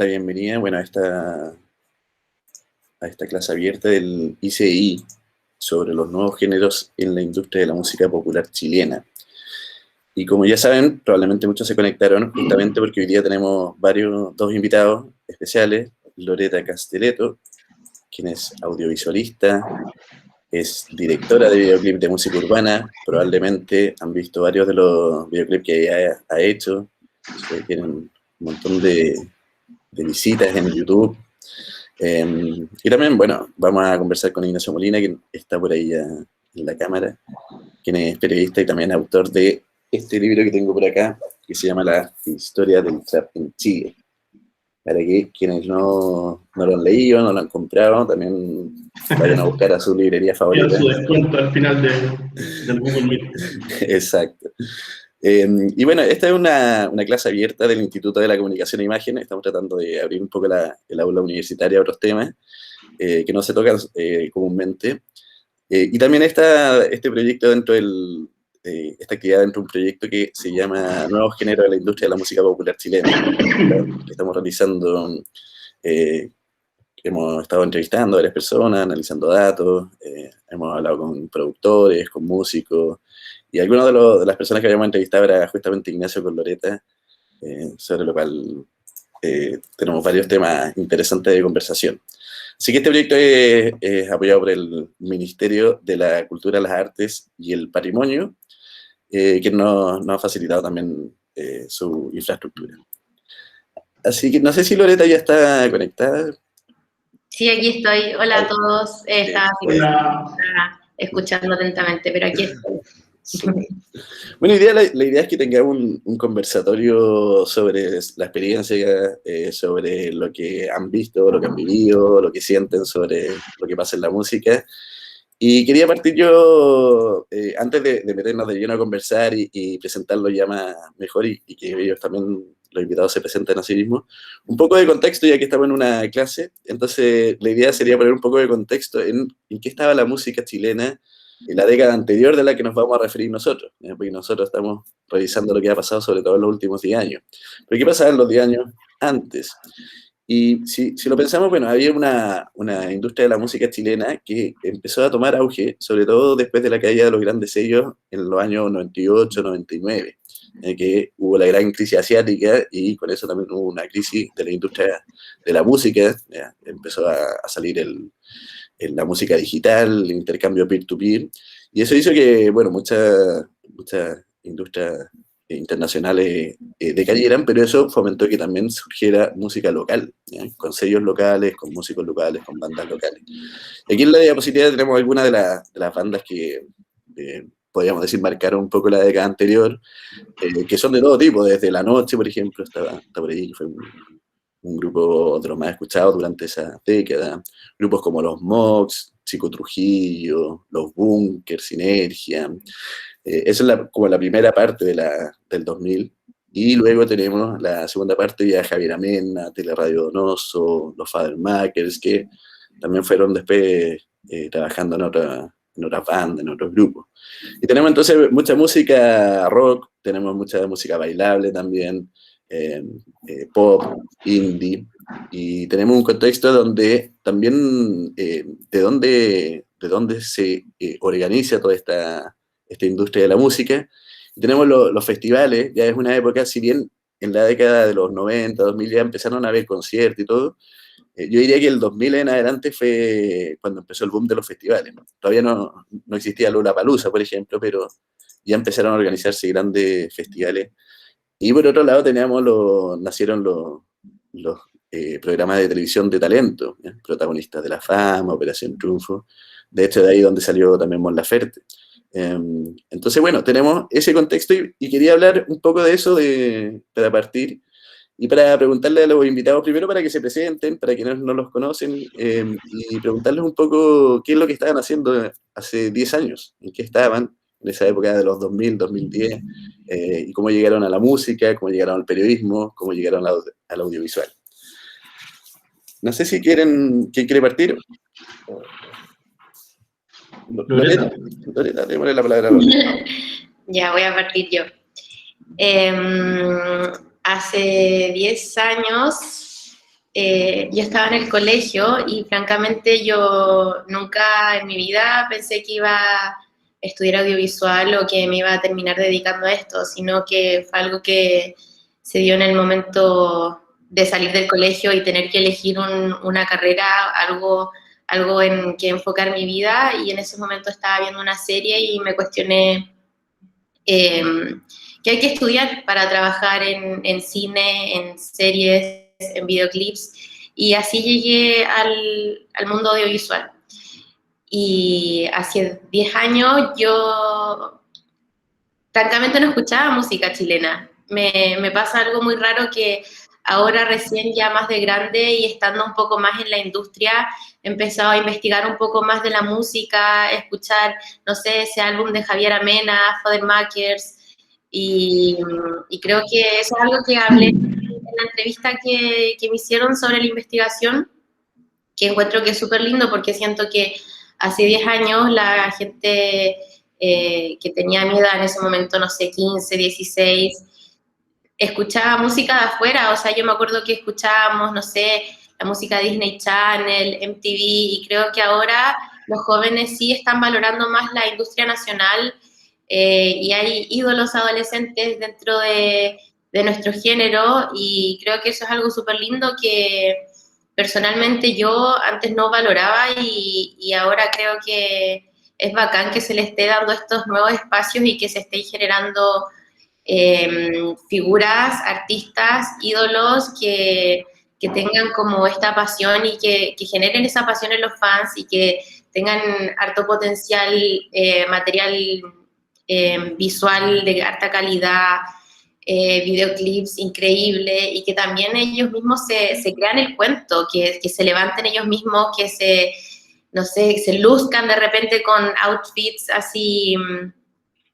la bienvenida, bueno, a esta clase abierta del ICI sobre los nuevos géneros en la industria de la música popular chilena. Y como ya saben, probablemente muchos se conectaron justamente porque hoy día tenemos dos invitados especiales, Loreta Castelletto, quien es audiovisualista, es directora de videoclip de música urbana, probablemente han visto varios de los videoclips que ha hecho, tienen un montón de visitas en YouTube. Y también, bueno, vamos a conversar con Ignacio Molina, que está por ahí ya en la cámara, quien es periodista y también autor de este libro que tengo por acá, que se llama La historia del trap en Chile. Para que quienes no lo han leído, no lo han comprado, también vayan a buscar a su librería favorita. Su descuento al final del Google Meet. Exacto. Y bueno, esta es una clase abierta del Instituto de la Comunicación e Imagen. Estamos tratando de abrir un poco el aula universitaria a otros temas que no se tocan comúnmente. Y también está este proyecto esta actividad dentro de un proyecto que se llama Nuevos Géneros de la Industria de la Música Popular Chilena, que estamos realizando. Hemos estado entrevistando a varias personas, analizando datos, hemos hablado con productores, con músicos, y algunas de las personas que habíamos entrevistado era justamente Ignacio con Loreta, sobre lo cual tenemos varios temas interesantes de conversación. Así que este proyecto es apoyado por el Ministerio de la Cultura, las Artes y el Patrimonio, que nos ha facilitado también su infraestructura. Así que no sé si Loreta ya está conectada. Sí, aquí estoy. Hola a todos. Estaba escuchando atentamente, pero aquí estoy. Sí. Bueno, la idea es que tengamos un conversatorio sobre la experiencia, sobre lo que han visto, lo que han vivido, lo que sienten sobre lo que pasa en la música. Y quería partir yo, antes de meternos de lleno a conversar y presentarlo ya mejor y que ellos también, los invitados, se presenten a sí mismos, un poco de contexto, ya que estamos en una clase. Entonces, la idea sería poner un poco de contexto en qué estaba la música chilena en la década anterior de la que nos vamos a referir nosotros, porque nosotros estamos revisando lo que ha pasado sobre todo en los últimos 10 años. Pero ¿qué pasaba en los 10 años antes? Y si lo pensamos, bueno, había una industria de la música chilena que empezó a tomar auge, sobre todo después de la caída de los grandes sellos en los años 98, 99, que hubo la gran crisis asiática y con eso también hubo una crisis de la industria de la música. Empezó a salir la música digital, el intercambio peer-to-peer, y eso hizo que, bueno, muchas industrias internacionales decayeran, pero eso fomentó que también surgiera música local, ¿ya? Con sellos locales, con músicos locales, con bandas locales. Aquí en la diapositiva tenemos algunas de las bandas que podríamos decir marcaron un poco la década anterior, que son de todo tipo, desde La Noche, por ejemplo, está por ahí, que fue un grupo de los más escuchados durante esa década, grupos como los Mox, Chico Trujillo, los Bunkers, Sinergia. Esa es como la primera parte del 2000, y luego tenemos la segunda parte ya de Javier Amena, Teleradio Donoso, los Fathermakers, que también fueron después trabajando en otras bandas, en otros grupos. Y tenemos entonces mucha música rock, tenemos mucha música bailable también, pop, indie, y tenemos un contexto donde también de dónde se organiza toda esta industria de la música. Y tenemos los festivales, ya es una época, si bien en la década de los 90, 2000 ya empezaron a haber conciertos y todo, yo diría que el 2000 en adelante fue cuando empezó el boom de los festivales, ¿no? Todavía no existía Lollapalooza, por ejemplo, pero ya empezaron a organizarse grandes festivales. Y por otro lado nacieron los programas de televisión de talento, ¿ya? Protagonistas de la Fama, Operación Triunfo. De hecho, de ahí donde salió también Mon Laferte. Entonces, bueno, tenemos ese contexto y quería hablar un poco de eso para partir y para preguntarle a los invitados primero para que se presenten, para quienes no los conocen, y preguntarles un poco qué es lo que estaban haciendo hace 10 años, en qué estaban en esa época de los 2000, 2010, y cómo llegaron a la música, cómo llegaron al periodismo, cómo llegaron al audiovisual. No sé si ¿quién quiere partir? Loreta, démosle la palabra a Loreta. Ya, voy a partir yo. Hace 10 años yo estaba en el colegio y francamente yo nunca en mi vida pensé que iba a estudiar audiovisual o que me iba a terminar dedicando a esto, sino que fue algo que se dio en el momento de salir del colegio y tener que elegir una carrera, algo en que enfocar mi vida, y en ese momento estaba viendo una serie y me cuestioné que hay que estudiar para trabajar en cine, en series, en videoclips, y así llegué al mundo audiovisual. Y hace 10 años yo francamente no escuchaba música chilena. Me pasa algo muy raro que ahora recién ya más de grande y estando un poco más en la industria, he empezado a investigar un poco más de la música, escuchar, no sé, ese álbum de Javier Amena, Fodermakers, y creo que eso es algo que hablé en la entrevista que me hicieron sobre la investigación, que encuentro que es súper lindo porque siento que hace 10 años la gente que tenía mi edad en ese momento, no sé, 15, 16, escuchaba música de afuera. O sea, yo me acuerdo que escuchábamos, no sé, la música Disney Channel, MTV, y creo que ahora los jóvenes sí están valorando más la industria nacional, y hay ídolos adolescentes dentro de nuestro género, y creo que eso es algo súper lindo que personalmente yo antes no valoraba, y ahora creo que es bacán que se le esté dando estos nuevos espacios y que se estén generando figuras, artistas, ídolos que tengan como esta pasión y que generen esa pasión en los fans y que tengan harto potencial material visual de alta calidad, videoclips increíbles, y que también ellos mismos se crean el cuento, que se levanten ellos mismos, que no sé, se luzcan de repente con outfits así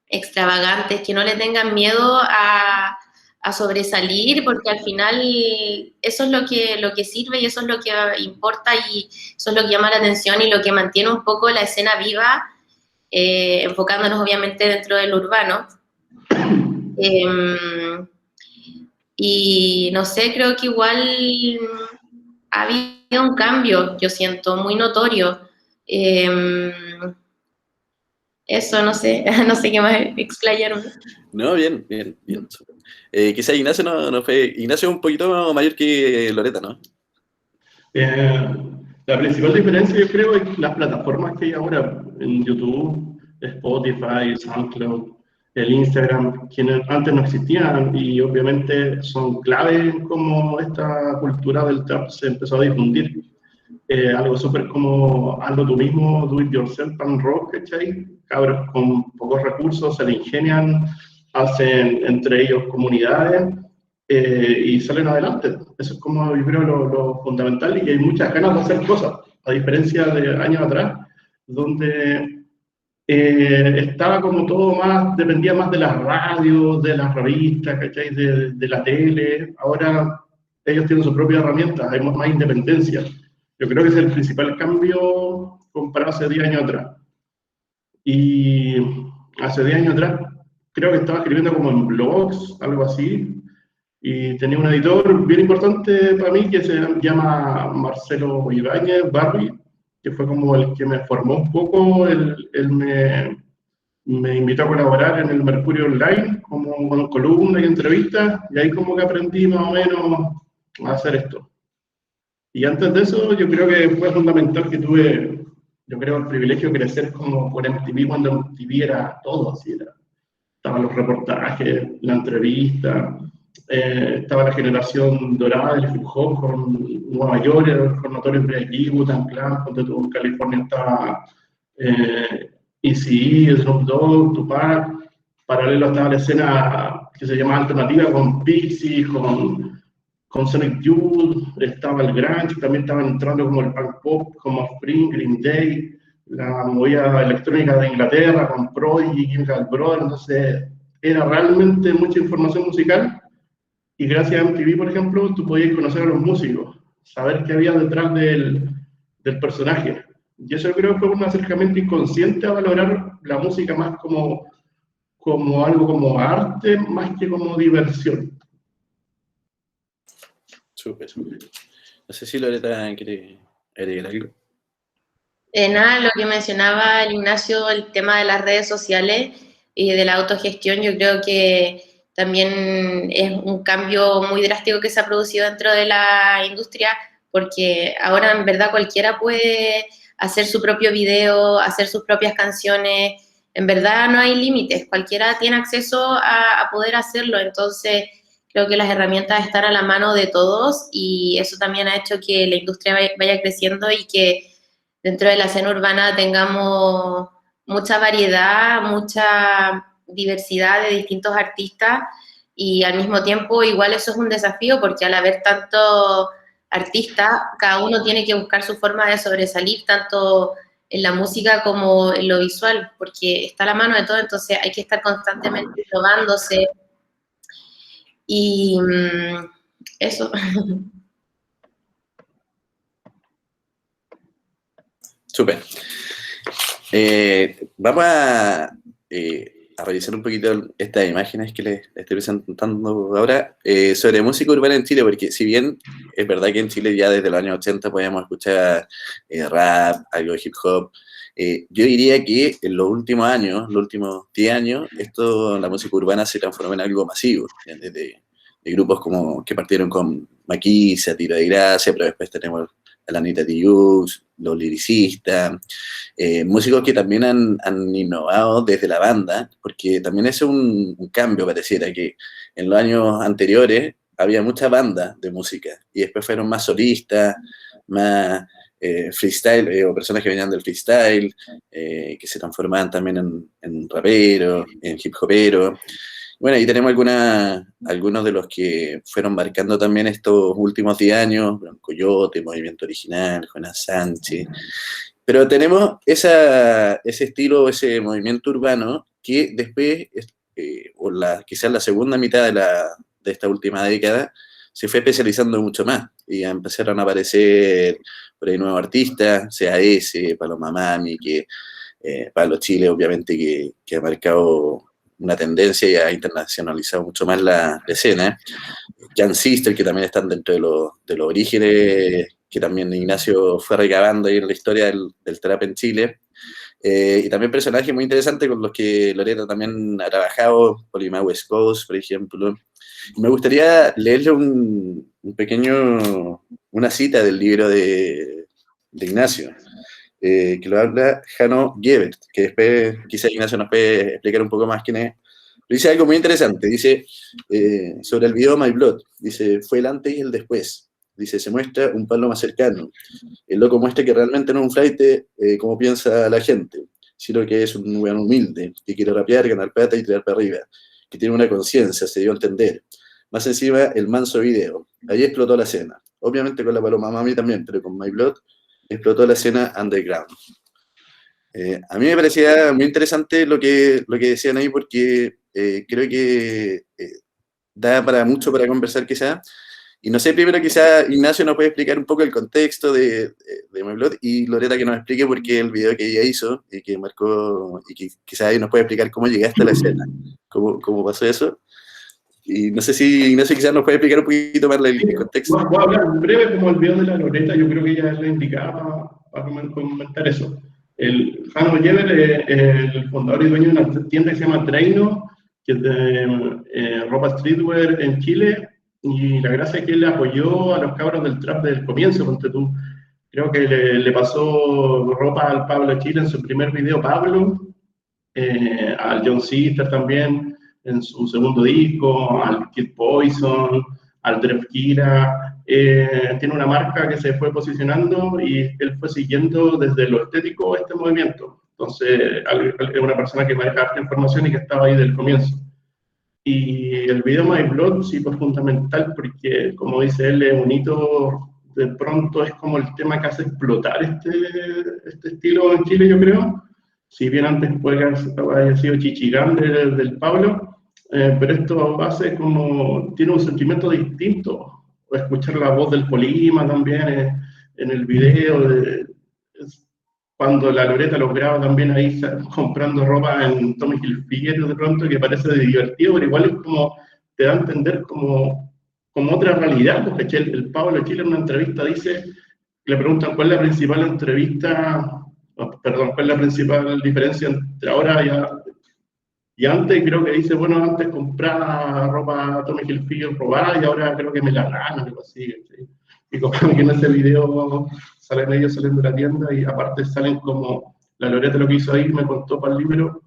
extravagantes, que no le tengan miedo a sobresalir, porque al final eso es lo que sirve y eso es lo que importa y eso es lo que llama la atención y lo que mantiene un poco la escena viva, enfocándonos obviamente dentro del urbano. Y no sé, creo que igual ha habido un cambio, yo siento, muy notorio. Eso, no sé, no sé qué más explayarme. No, bien. Quizá Ignacio no fue... Ignacio es un poquito mayor que Loreta, ¿no? La principal diferencia, yo creo, es las plataformas que hay ahora en YouTube, Spotify, SoundCloud, el Instagram, que antes no existían y obviamente son clave en cómo esta cultura del trap se empezó a difundir. Algo súper como hazlo tú mismo, do it yourself and rock, ¿cachai? Cabros con pocos recursos se le ingenian, hacen entre ellos comunidades y salen adelante. Eso es como yo creo lo fundamental, y hay muchas ganas de hacer cosas, a diferencia de años atrás, donde estaba como todo más, dependía más de las radios, de las revistas, ¿cachai? De la tele. Ahora ellos tienen sus propias herramientas, hay más independencia. Yo creo que ese es el principal cambio comparado a hace 10 años atrás. Y hace 10 años atrás creo que estaba escribiendo como en blogs, algo así, y tenía un editor bien importante para mí que se llama Marcelo Ibáñez Barri, que fue como el que me formó un poco. Él me invitó a colaborar en el Mercurio Online, como con columnas y entrevistas, y ahí como que aprendí más o menos a hacer esto. Y antes de eso, yo creo que fue fundamental que tuve, yo creo, el privilegio de crecer como por MTV, cuando MTV era todo, así era. Estaban los reportajes, la entrevista, estaba la generación dorada del hip hop con Nueva York, con Notorious B.I.G., Wu-Tang Clan, cuando tú en California estaba Eazy-E, Snoop Dogg, Tupac. Paralelo estaba la escena que se llamaba alternativa con Pixies, con Sonic Youth, estaba el grunge, también estaban entrando como el punk pop, como Offspring, Green Day, la movida electrónica de Inglaterra con Prodigy, Chemical Brothers. Entonces era realmente mucha información musical, y gracias a MTV, por ejemplo, tú podías conocer a los músicos, saber qué había detrás del personaje. Y eso creo que fue un acercamiento inconsciente a valorar la música más como algo como arte, más que como diversión. Súper. No sé si Loreta quiere agregar algo. Nada, lo que mencionaba el Ignacio, el tema de las redes sociales y de la autogestión, yo creo que también es un cambio muy drástico que se ha producido dentro de la industria, porque ahora en verdad cualquiera puede hacer su propio video, hacer sus propias canciones, en verdad no hay límites, cualquiera tiene acceso a poder hacerlo, entonces creo que las herramientas están a la mano de todos y eso también ha hecho que la industria vaya creciendo y que dentro de la escena urbana tengamos mucha variedad, mucha diversidad de distintos artistas y al mismo tiempo igual eso es un desafío porque al haber tantos artistas, cada uno tiene que buscar su forma de sobresalir tanto en la música como en lo visual, porque está a la mano de todo, entonces hay que estar constantemente probándose y eso. Súper. Vamos a revisar un poquito estas imágenes que les estoy presentando ahora sobre música urbana en Chile, porque si bien es verdad que en Chile ya desde los años 80 podíamos escuchar rap, algo de hip hop, yo diría que en los últimos años, los últimos 10 años, la música urbana se transformó en algo masivo, de grupos como que partieron con Maquisa, Tiro de Gracia, pero después tenemos a la Anita Tijoux, los lyricistas, músicos que también han innovado desde la banda, porque también es un cambio, pareciera que en los años anteriores había mucha banda de música, y después fueron más solistas, más freestyle, o personas que venían del freestyle, que se transformaban también en raperos, en hip hoperos. Bueno, ahí tenemos algunos de los que fueron marcando también estos últimos 10 años, Coyote, Movimiento Original, Jonas Sánchez, pero tenemos ese estilo, ese movimiento urbano que después, quizás la segunda mitad de esta última década, se fue especializando mucho más y empezaron a aparecer por ahí nuevos artistas, CAS, Paloma Mami, Pablo Chile, obviamente, que ha marcado una tendencia y ha internacionalizado mucho más la escena. Jan Sister, que también están dentro de los orígenes que también Ignacio fue recabando ahí en la historia del trap en Chile. Y también personajes muy interesantes con los que Loreta también ha trabajado, Polima West Coast, por ejemplo. Me gustaría leerle una cita del libro de Ignacio, que lo habla Hanno Gebert, que después quizá Ignacio nos puede explicar un poco más quién es. Pero dice algo muy interesante, dice sobre el video My Blood, dice, fue el antes y el después. Dice, se muestra un Pablo más cercano. El loco muestra que realmente no es un flaite como piensa la gente, sino que es un weón humilde, que quiere rapear, ganar plata y tirar para arriba, que tiene una conciencia, se dio a entender. Más encima, el manso video. Ahí explotó la escena. Obviamente con la Paloma Mami también, pero con My Blood explotó la escena underground. A mí me parecía muy interesante lo que decían ahí, porque creo que da para mucho para conversar quizá. Y no sé, primero quizá Ignacio nos puede explicar un poco el contexto de My Blood, y Loreta que nos explique por qué el video que ella hizo y que marcó, y que quizá ahí nos puede explicar cómo llegaste a la escena, cómo pasó eso. Y no sé si Ignacio quizás nos puede explicar un poquito más el contexto. Voy a hablar breve como el video de la Loreta, yo creo que ella es la indicada para comentar eso. El Hanno Gebert es el fundador y dueño de una tienda que se llama Treino, que es de ropa streetwear en Chile, y la gracia es que él apoyó a los cabros del trap del comienzo, ponte tú. Creo que le pasó ropa al Pablo Chile en su primer video, Pablo, al John Sister también en su segundo disco, al Kid Poison, al Dref Kira. Tiene una marca que se fue posicionando y él fue siguiendo desde lo estético este movimiento. Entonces, es una persona que maneja esta información y que estaba ahí desde el comienzo. Y el video My Blood sí fue fundamental porque, como dice él, es un hito, de pronto es como el tema que hace explotar este estilo en Chile, yo creo. Si bien antes puede haber sido Chichigán del Pablo, pero esto hace como, tiene un sentimiento distinto. Escuchar la voz del Polima también en el video, cuando la Loreta los graba también ahí comprando ropa en Tommy Hilfiger de pronto, que parece divertido, pero igual es como, te da a entender como como otra realidad, porque el Pablo Chile en una entrevista dice, le preguntan cuál es la principal cuál es la principal diferencia entre ahora y antes, y creo que dice, bueno, antes compraba ropa Tommy Hilfiger robada y ahora creo que me la gano, algo así, ¿sí? Y como que en ese video ellos salen de la tienda y aparte salen como, la Loreta lo que hizo ahí, me contó para el libro,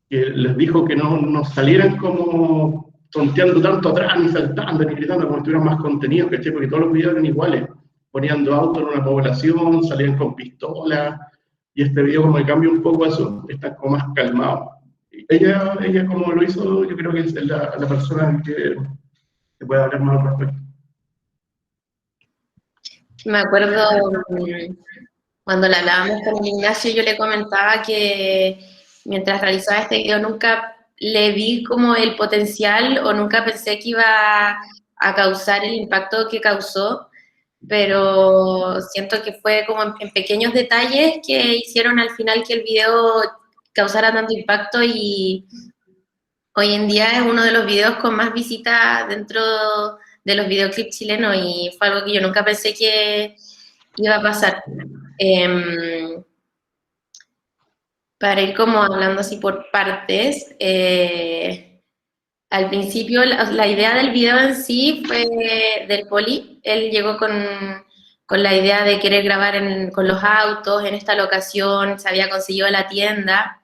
que les dijo que no salieran como tonteando tanto atrás, ni saltando, ni gritando, como si tuvieran más contenido, ¿cachai? Porque todos los videos eran iguales, poniendo autos en una población, salían con pistolas, y este video como que cambia un poco eso, está como más calmado. Ella como lo hizo, yo creo que es la persona que puede hablar más al respecto. Me acuerdo cuando la hablábamos con el Ignacio, yo le comentaba que mientras realizaba este video nunca le vi como el potencial o nunca pensé que iba a causar el impacto que causó, pero siento que fue como en pequeños detalles que hicieron al final que el video causara tanto impacto y hoy en día es uno de los videos con más visitas dentro de los videoclips chilenos y fue algo que yo nunca pensé que iba a pasar. Para ir como hablando así por partes, al principio la idea del video en sí fue del Poli. Él llegó con la idea de querer grabar con los autos en esta locación, se había conseguido la tienda.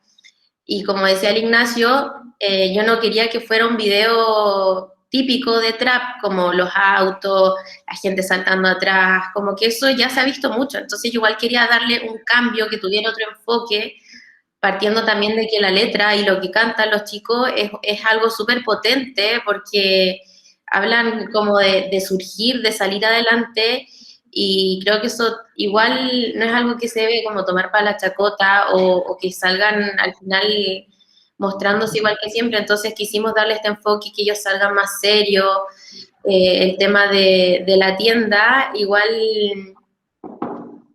Y como decía el Ignacio, yo no quería que fuera un video típico de trap, como los autos, la gente saltando atrás, como que eso ya se ha visto mucho. Entonces yo igual quería darle un cambio, que tuviera otro enfoque, partiendo también de que la letra y lo que cantan los chicos es algo súper potente, porque hablan como de surgir, de salir adelante, y creo que eso igual no es algo que se debe como tomar para la chacota o que salgan al final mostrándose igual que siempre. Entonces quisimos darle este enfoque, que ellos salgan más serios. El tema de la tienda igual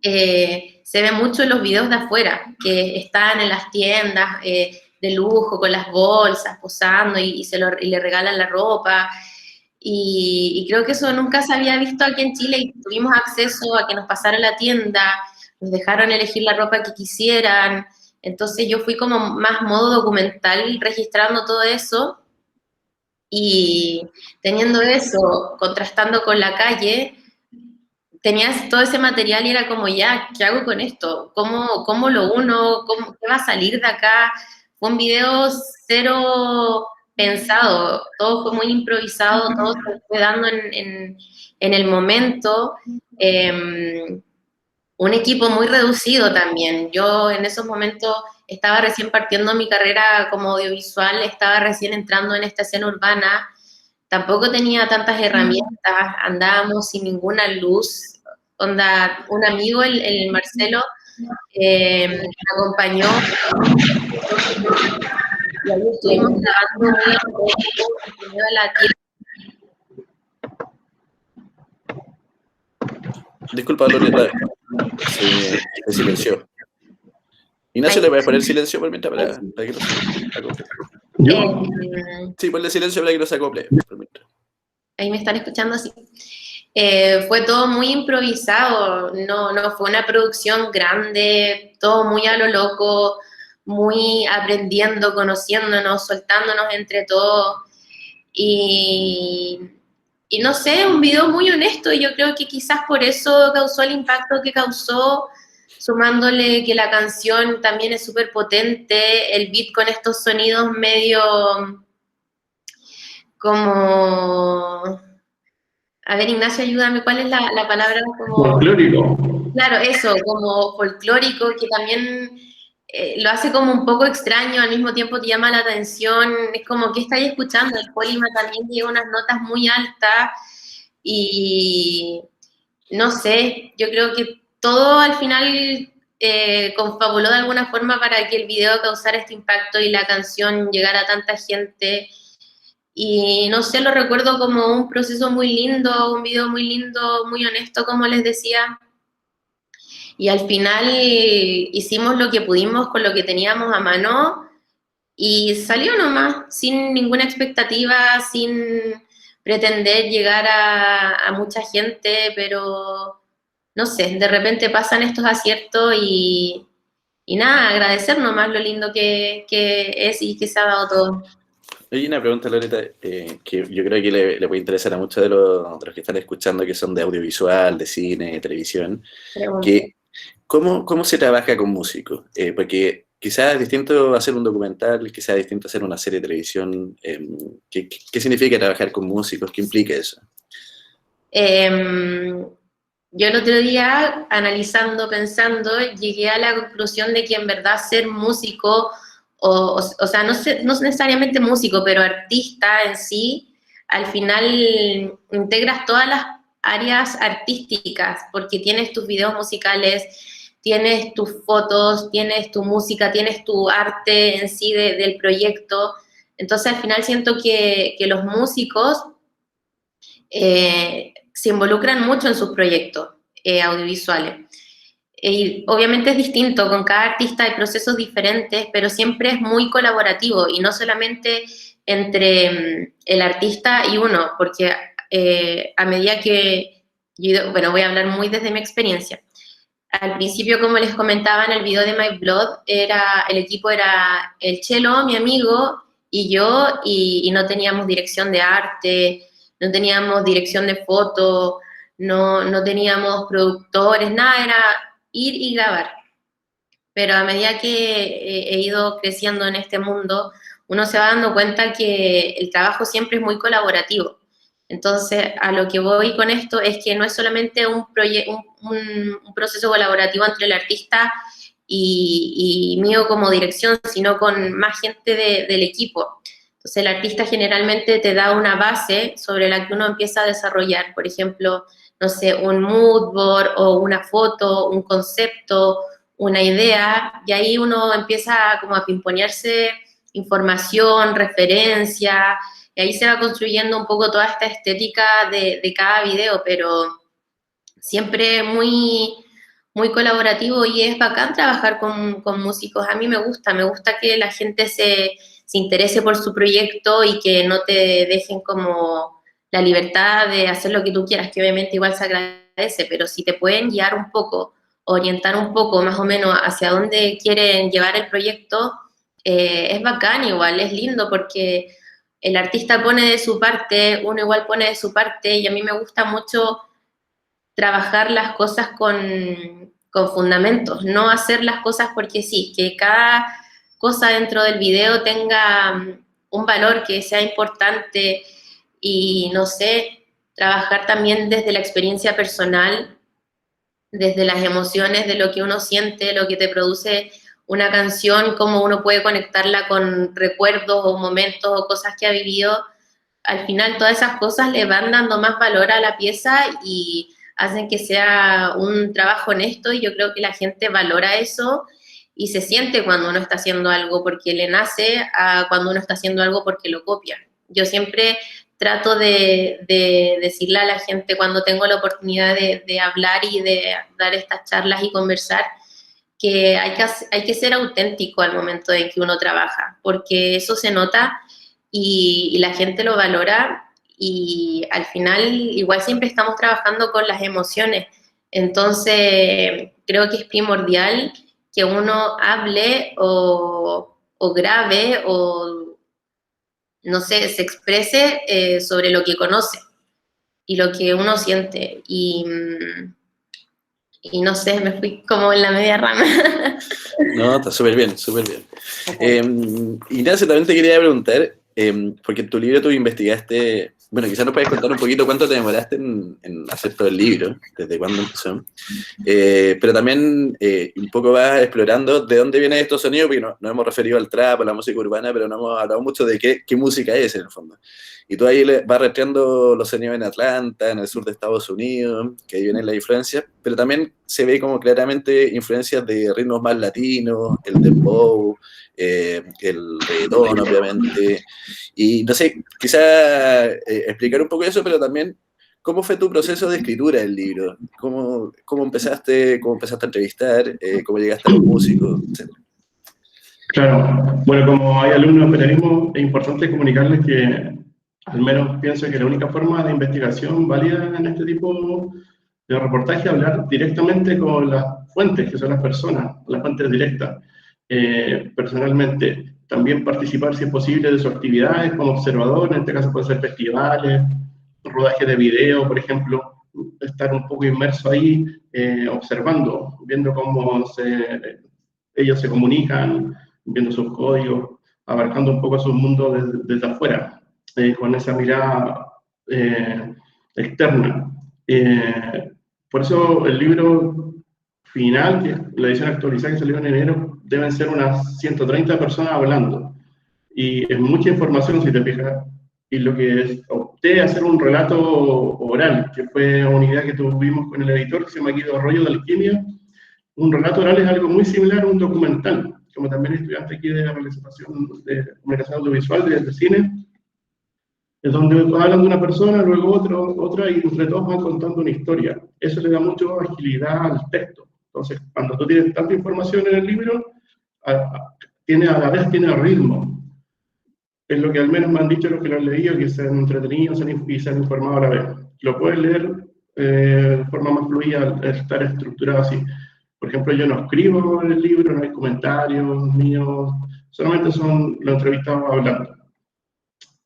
se ve mucho en los videos de afuera, que están en las tiendas de lujo con las bolsas posando y le regalan la ropa. Y creo que eso nunca se había visto aquí en Chile y tuvimos acceso a que nos pasara la tienda, nos dejaron elegir la ropa que quisieran. Entonces yo fui como más modo documental registrando todo eso y teniendo eso, contrastando con la calle, tenías todo ese material y era como, ya, ¿qué hago con esto? ¿Cómo lo uno? ¿Qué va a salir de acá? Fue un video cero pensado, todo fue muy improvisado, todo se fue dando en el momento. Un equipo muy reducido también. Yo en esos momentos estaba recién partiendo mi carrera como audiovisual, estaba recién entrando en esta escena urbana, tampoco tenía tantas herramientas, andábamos sin ninguna luz. Onda, un amigo, el Marcelo, me acompañó y ahí estuvimos grabando muy de la tierra. Disculpa, Lorena, se silenció. Ignacio, ¿le voy a poner silencio por mientras para que no se acople? ¿Yo? Sí, ponle silencio para que no se acople. Ahí me están escuchando así. Fue todo muy improvisado, no fue una producción grande, todo muy a lo loco, muy aprendiendo, conociéndonos, soltándonos entre todos. Y no sé, un video muy honesto, y yo creo que quizás por eso causó el impacto que causó, sumándole que la canción también es súper potente, el beat con estos sonidos medio como... A ver, Ignacio, ayúdame, ¿cuál es la palabra? Como... Folclórico. Claro, eso, como folclórico, que también lo hace como un poco extraño, al mismo tiempo te llama la atención, es como, ¿qué estáis escuchando? El Polima también lleva unas notas muy altas y no sé, yo creo que todo al final confabuló de alguna forma para que el video causara este impacto y la canción llegara a tanta gente. Y no sé, lo recuerdo como un proceso muy lindo, un video muy lindo, muy honesto, como les decía. Y al final hicimos lo que pudimos con lo que teníamos a mano y salió nomás, sin ninguna expectativa, sin pretender llegar a mucha gente, pero no sé, de repente pasan estos aciertos y nada, agradecer nomás lo lindo que es y que se ha dado todo. Hay una pregunta, Loreta, que yo creo que le puede interesar a muchos de los que están escuchando, que son de audiovisual, de cine, de televisión, que ¿cómo se trabaja con músicos? Porque quizás es distinto hacer un documental, quizás es distinto hacer una serie de televisión. ¿Qué significa trabajar con músicos? ¿Qué implica eso? Yo el otro día, analizando, pensando, llegué a la conclusión de que en verdad ser músico, o sea, no necesariamente músico, pero artista en sí, al final integras todas las áreas artísticas, porque tienes tus videos musicales, tienes tus fotos, tienes tu música, tienes tu arte en sí del proyecto. Entonces al final siento que los músicos se involucran mucho en sus proyectos audiovisuales. Y obviamente es distinto, con cada artista hay procesos diferentes, pero siempre es muy colaborativo y no solamente entre el artista y uno, porque a medida que bueno, voy a hablar muy desde mi experiencia. Al principio, como les comentaba en el video de My Blood, el equipo era el Chelo, mi amigo, y yo, y no teníamos dirección de arte, no teníamos dirección de foto, no teníamos productores, nada, era ir y grabar. Pero a medida que he ido creciendo en este mundo, uno se va dando cuenta que el trabajo siempre es muy colaborativo. Entonces, a lo que voy con esto es que no es solamente un proceso colaborativo entre el artista y mío como dirección, sino con más gente del equipo. Entonces, el artista generalmente te da una base sobre la que uno empieza a desarrollar. Por ejemplo, no sé, un mood board o una foto, un concepto, una idea, y ahí uno empieza como a pimponearse información, referencia, y ahí se va construyendo un poco toda esta estética de cada video, pero siempre muy, muy colaborativo y es bacán trabajar con músicos. A mí me gusta que la gente se interese por su proyecto y que no te dejen como la libertad de hacer lo que tú quieras, que obviamente igual se agradece, pero si te pueden guiar un poco, orientar un poco más o menos hacia dónde quieren llevar el proyecto, es bacán igual, es lindo porque el artista pone de su parte, uno igual pone de su parte y a mí me gusta mucho trabajar las cosas con fundamentos, no hacer las cosas porque sí, que cada cosa dentro del video tenga un valor que sea importante y no sé, trabajar también desde la experiencia personal, desde las emociones, de lo que uno siente, lo que te produce una canción, cómo uno puede conectarla con recuerdos o momentos o cosas que ha vivido. Al final todas esas cosas le van dando más valor a la pieza y hacen que sea un trabajo honesto y yo creo que la gente valora eso y se siente cuando uno está haciendo algo porque le nace a cuando uno está haciendo algo porque lo copia. Yo siempre trato de decirle a la gente cuando tengo la oportunidad de hablar y de dar estas charlas y conversar que hay que ser auténtico al momento en que uno trabaja, porque eso se nota y la gente lo valora y al final igual siempre estamos trabajando con las emociones. Entonces creo que es primordial que uno hable o grabe o no sé, se exprese sobre lo que conoce y lo que uno siente. Y no sé, me fui como en la media rama. No, está súper bien, súper bien. Ignacio, también te quería preguntar, porque en tu libro tú investigaste, bueno, quizás nos puedes contar un poquito cuánto te demoraste en hacer todo el libro, desde cuándo empezó, pero también un poco vas explorando de dónde vienen estos sonidos, porque nos hemos referido al trap, a la música urbana, pero no hemos hablado mucho de qué música es en el fondo. Y tú ahí vas rastreando los sonidos en Atlanta, en el sur de Estados Unidos, que ahí vienen las influencias, pero también se ve como claramente influencias de ritmos más latinos, el dembow, el reggaetón, obviamente. Y no sé, quizá explicar un poco eso, pero también cómo fue tu proceso de escritura del libro, cómo empezaste a entrevistar, cómo llegaste a los músicos, etc. Claro, bueno, como hay alumnos de periodismo, es importante comunicarles que Al menos pienso que la única forma de investigación válida en este tipo de reportaje es hablar directamente con las fuentes, que son las personas, las fuentes directas. Personalmente, también participar, si es posible, de sus actividades como observador, en este caso pueden ser festivales, rodaje de video, por ejemplo, estar un poco inmerso ahí, observando, viendo cómo ellos se comunican, viendo sus códigos, abarcando un poco su mundo desde afuera, con esa mirada externa. Por eso el libro final, que es la edición actualizada que salió en enero, deben ser unas 130 personas hablando. Y es mucha información, si te fijas. Y lo que opté a hacer un relato oral, que fue una idea que tuvimos con el editor, que se llama Guido Arroyo de Alquimia. Un relato oral es algo muy similar a un documental, como también estudiante aquí de realización de comunicación audiovisual, de cine, es donde hablan de una persona, luego otra, y entre todos van contando una historia. Eso le da mucha agilidad al texto. Entonces, cuando tú tienes tanta información en el libro, a la vez tiene ritmo. Es lo que al menos me han dicho los que lo han leído, que se han entretenido y se han informado a la vez. Lo puedes leer de forma más fluida al estar estructurado así. Por ejemplo, yo no escribo en el libro, no hay comentarios míos, solamente son los entrevistados hablando.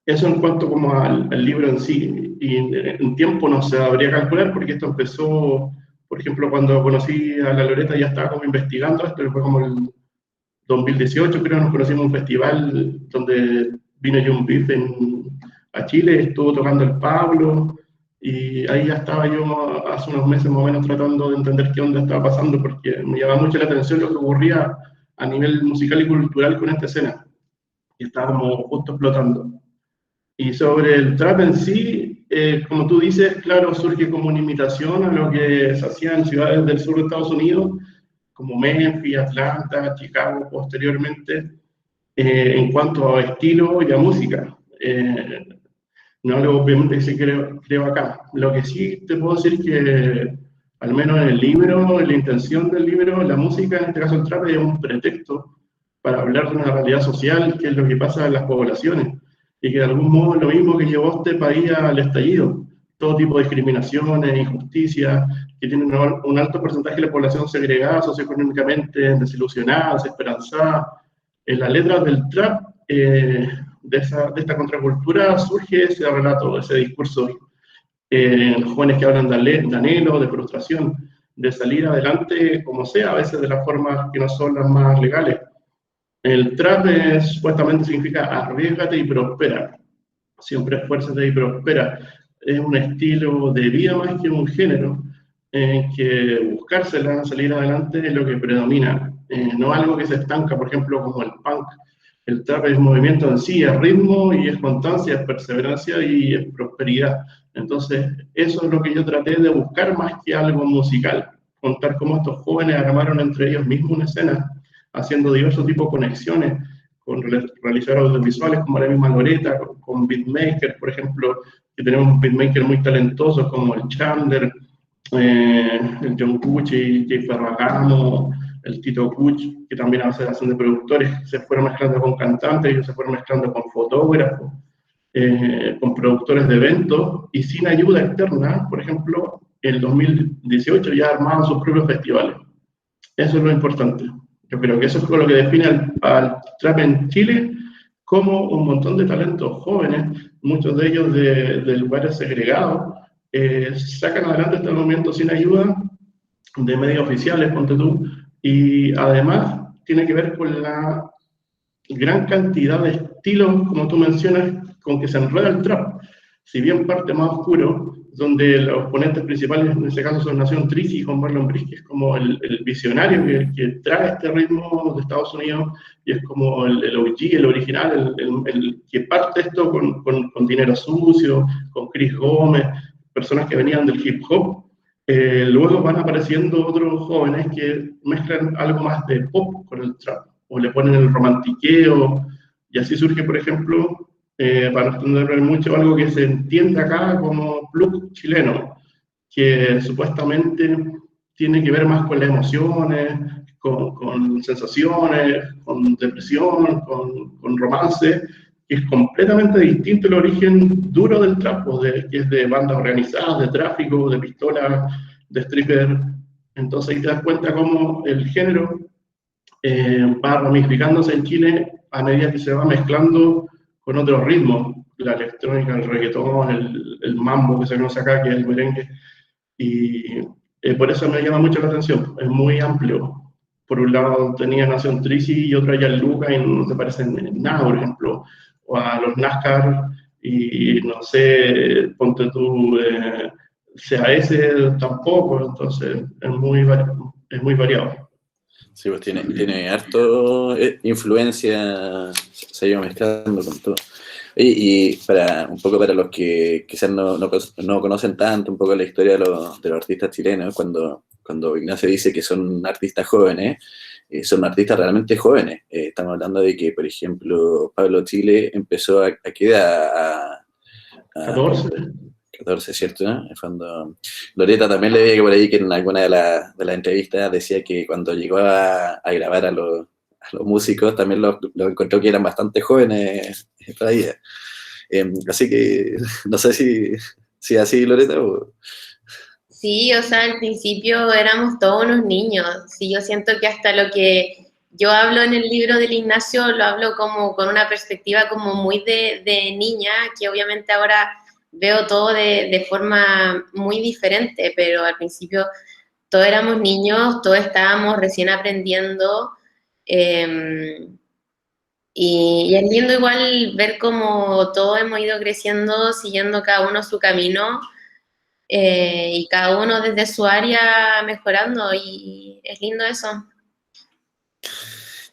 Eso en cuanto como al libro en sí, y en tiempo no se habría calcular, porque esto empezó, por ejemplo, cuando conocí a la Loreta ya estaba como investigando esto, fue como el 2018, creo, nos conocimos en un festival donde vino John Beef a Chile, estuvo tocando el Pablo, y ahí ya estaba yo hace unos meses más o menos tratando de entender qué onda estaba pasando, porque me llamaba mucho la atención lo que ocurría a nivel musical y cultural con esta escena, y estaba como justo explotando. Y sobre el trap en sí, como tú dices, claro, surge como una imitación a lo que se hacía en ciudades del sur de Estados Unidos, como Memphis, Atlanta, Chicago posteriormente, en cuanto a estilo y a música. No algo obviamente que se creo acá. Lo que sí te puedo decir que, al menos en el libro, en la intención del libro, la música, en este caso el trap, es un pretexto para hablar de una realidad social, que es lo que pasa en las poblaciones, y que de algún modo es lo mismo que llevó a este país al estallido. Todo tipo de discriminaciones, injusticias, que tienen un alto porcentaje de la población segregada socioeconómicamente, desilusionada, desesperanzada. En las letras del trap, de esta contracultura, surge ese relato, ese discurso. Los jóvenes que hablan de anhelo, de frustración, de salir adelante como sea, a veces de las formas que no son las más legales. El trap supuestamente significa arriésgate y prospera. Siempre esfuérzate y prospera. Es un estilo de vida más que un género, en que buscársela, salir adelante es lo que predomina, no algo que se estanca, por ejemplo, como el punk. El trap es movimiento en sí, es ritmo y es constancia, es perseverancia y es prosperidad. Entonces, eso es lo que yo traté de buscar más que algo musical, contar cómo estos jóvenes armaron entre ellos mismos una escena, haciendo diversos tipos de conexiones con realizadores audiovisuales como la misma Loreta, con beatmakers, por ejemplo, que tenemos beatmakers muy talentosos como el Chandler, el John Cucci, Jay Ferragamo, el Tito Kuch, que también a veces hacen de productores, se fueron mezclando con cantantes, ellos se fueron mezclando con fotógrafos, con productores de eventos, y sin ayuda externa, por ejemplo, en el 2018 ya armaban sus propios festivales. Eso es lo importante. Yo creo que eso es lo que define al trap en Chile, como un montón de talentos jóvenes, muchos de ellos de lugares segregados, sacan adelante este movimiento sin ayuda de medios oficiales, ponte tú, y además tiene que ver con la gran cantidad de estilos, como tú mencionas, con que se enreda el trap. Si bien parte más oscuro, donde los ponentes principales en este caso son Nación Trichy y Juan Marlon Briz, que es como el visionario que trae este ritmo de Estados Unidos, y es como el OG, el original, el que parte esto con Dinero Sucio, con Chris Gómez, personas que venían del hip hop. Luego van apareciendo otros jóvenes que mezclan algo más de pop con el trap, o le ponen el romantiqueo, y así surge, por ejemplo, para no extender mucho, algo que se entiende acá como plug chileno, que supuestamente tiene que ver más con las emociones, con sensaciones, con depresión, con romance, que es completamente distinto el origen duro del trap, que es de bandas organizadas, de tráfico, de pistolas, de stripper. Entonces ahí te das cuenta cómo el género va ramificándose en Chile a medida que se va mezclando con otros ritmos, la electrónica, el reggaetón, el mambo que se conoce acá, que es el merengue, y por eso me llama mucho la atención, es muy amplio. Por un lado tenía Nación Trisi y otro allá en Luca, y no se parecen en nada, por ejemplo, o a los NASCAR, y no sé, ponte tú, CAS tampoco, entonces es muy variado. Sí, pues tiene harto influencia, se ha ido mezclando con todo. Y para un poco para los que quizás no conocen tanto un poco la historia de los artistas chilenos, cuando Ignacio dice que son artistas jóvenes, son artistas realmente jóvenes. Estamos hablando de que, por ejemplo, Pablo Chile empezó a qué edad, a 14. 14, ¿cierto? En el fondo, Loreta también le veía que por ahí que en alguna de las entrevistas decía que cuando llegó a grabar a los músicos también lo encontró que eran bastante jóvenes todavía. Así que no sé si así, Loreta, o... Sí, o sea, al principio éramos todos unos niños. Sí, yo siento que hasta lo que yo hablo en el libro del Ignacio lo hablo como con una perspectiva como muy de niña, que obviamente ahora veo todo de forma muy diferente, pero al principio todos éramos niños, todos estábamos recién aprendiendo. eh, y es lindo igual ver cómo todos hemos ido creciendo, siguiendo cada uno su camino y cada uno desde su área mejorando y es lindo eso.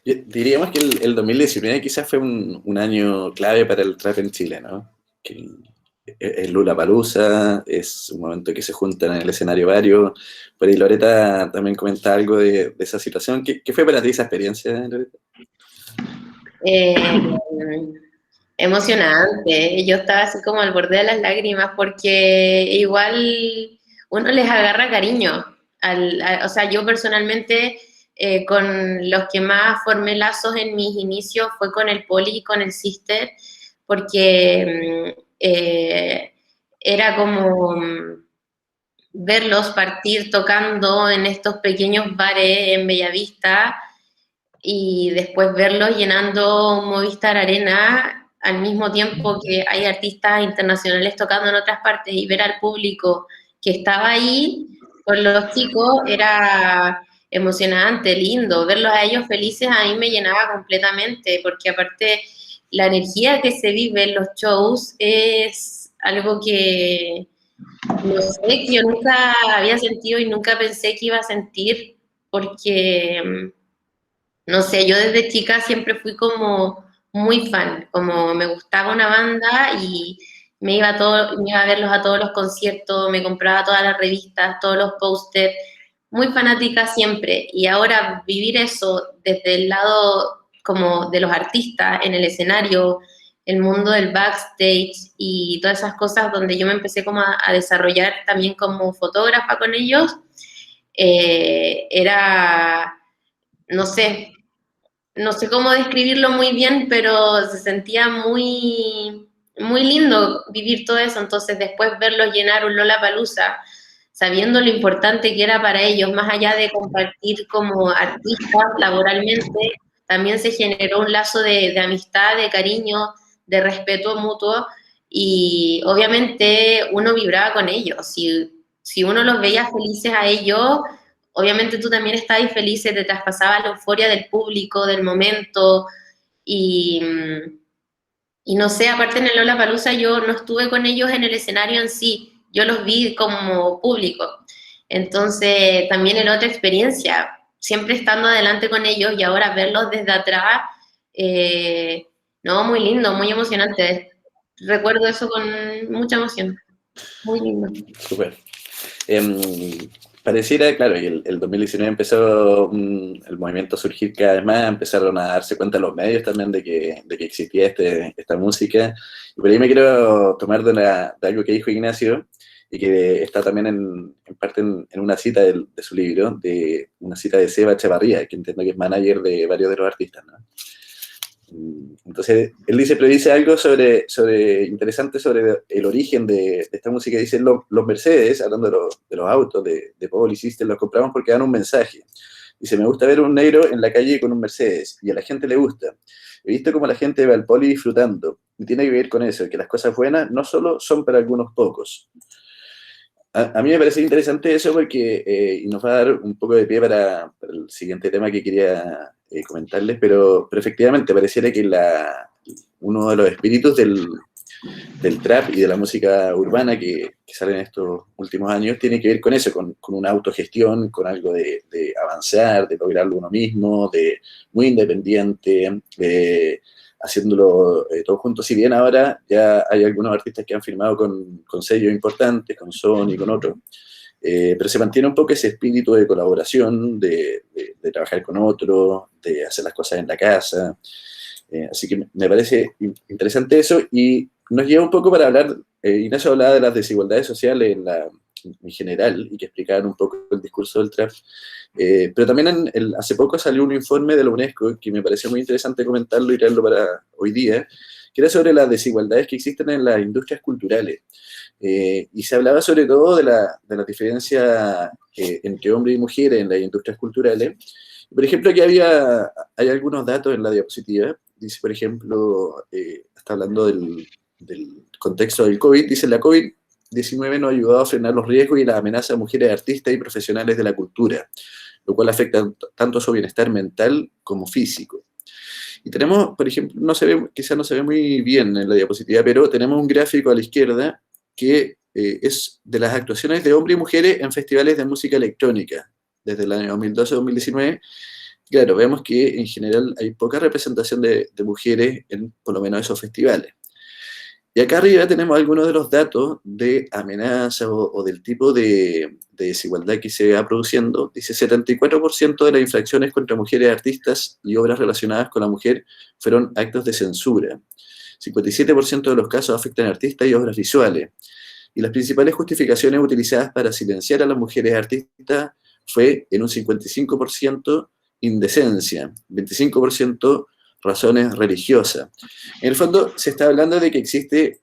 Diríamos que el 2019 quizás fue un año clave para el trap en Chile, ¿no? Que el Lollapalooza es un momento que se juntan en el escenario varios. Por ahí Loreta también comenta algo de esa situación. ¿Qué fue para ti esa experiencia, Loreta? Eh, Emocionante, yo estaba así como al borde de las lágrimas porque igual uno les agarra cariño. O sea, yo personalmente con los que más formé lazos en mis inicios fue con el Poli y con el Sister, porque era como verlos partir tocando en estos pequeños bares en Bellavista y después verlos llenando Movistar Arena al mismo tiempo que hay artistas internacionales tocando en otras partes y ver al público que estaba ahí con los chicos era emocionante, lindo. Verlos a ellos felices a mí me llenaba completamente porque aparte la energía que se vive en los shows es algo que no sé, que yo nunca había sentido y nunca pensé que iba a sentir porque no sé, yo desde chica siempre fui como muy fan, como me gustaba una banda y me iba a verlos a todos los conciertos, me compraba todas las revistas, todos los pósters, muy fanática siempre. Y ahora vivir eso desde el lado como de los artistas en el escenario, el mundo del backstage y todas esas cosas donde yo me empecé como a desarrollar también como fotógrafa con ellos, era, no sé, no sé cómo describirlo muy bien, pero se sentía muy, muy lindo vivir todo eso. Entonces, después verlos llenar un Lollapalooza, sabiendo lo importante que era para ellos, más allá de compartir como artistas laboralmente, también se generó un lazo de amistad, de cariño, de respeto mutuo. Y obviamente uno vibraba con ellos. Si uno los veía felices a ellos, obviamente tú también estabas feliz, te traspasaba la euforia del público, del momento, y, y no sé, aparte en el Lollapalooza yo no estuve con ellos en el escenario en sí, yo los vi como público, entonces también era otra experiencia, siempre estando adelante con ellos y ahora verlos desde atrás, no, muy lindo, muy emocionante, recuerdo eso con mucha emoción, muy lindo. Súper. Pareciera, claro, y el 2019 empezó el movimiento a surgir cada vez más, empezaron a darse cuenta los medios también de que existía esta música. Y por ahí me quiero tomar de algo que dijo Ignacio, y que está también en parte en una cita de su libro, de una cita de Seba Echevarría, que entiendo que es manager de varios de los artistas, ¿no? Entonces, él dice, pero dice algo interesante sobre el origen de esta música. Dice, los Mercedes, hablando de los autos de Paul y Sister, los compramos porque dan un mensaje. Dice, me gusta ver un negro en la calle con un Mercedes, y a la gente le gusta. He visto cómo la gente va al poli disfrutando, y tiene que ver con eso, que las cosas buenas no solo son para algunos pocos. A mí me parece interesante eso porque y nos va a dar un poco de pie para el siguiente tema que quería comentarles, pero efectivamente pareciera que uno de los espíritus del trap y de la música urbana que sale en estos últimos años tiene que ver con eso, con una autogestión, con algo de avanzar, de lograrlo uno mismo, de muy independiente, haciéndolo todos juntos. Si bien ahora ya hay algunos artistas que han firmado con sellos importantes, con Sony, con otros, pero se mantiene un poco ese espíritu de colaboración, de trabajar con otros, de hacer las cosas en la casa. Así que me parece interesante eso, y nos lleva un poco para hablar, Ignacio hablaba de las desigualdades sociales en general, y que explicaban un poco el discurso del trap, pero también hace poco salió un informe de la UNESCO que me pareció muy interesante comentarlo y traerlo para hoy día, que era sobre las desigualdades que existen en las industrias culturales. Y se hablaba sobre todo de la diferencia entre hombres y mujeres en las industrias culturales. Por ejemplo, aquí hay algunos datos en la diapositiva. Dice, por ejemplo, está hablando del contexto del COVID. Dice, la COVID-19 nos ha ayudado a frenar los riesgos y las amenazas a mujeres artistas y profesionales de la cultura, lo cual afecta tanto su bienestar mental como físico. Y tenemos, por ejemplo, quizás no se ve muy bien en la diapositiva, pero tenemos un gráfico a la izquierda que es de las actuaciones de hombres y mujeres en festivales de música electrónica desde el año 2012-2019. Claro, vemos que en general hay poca representación de mujeres en por lo menos esos festivales. Y acá arriba tenemos algunos de los datos de amenaza o del tipo de desigualdad que se va produciendo. Dice, 74% de las infracciones contra mujeres artistas y obras relacionadas con la mujer fueron actos de censura. 57% de los casos afectan a artistas y obras visuales. Y las principales justificaciones utilizadas para silenciar a las mujeres artistas fue en un 55% indecencia, 25% razones religiosas. En el fondo se está hablando de que existe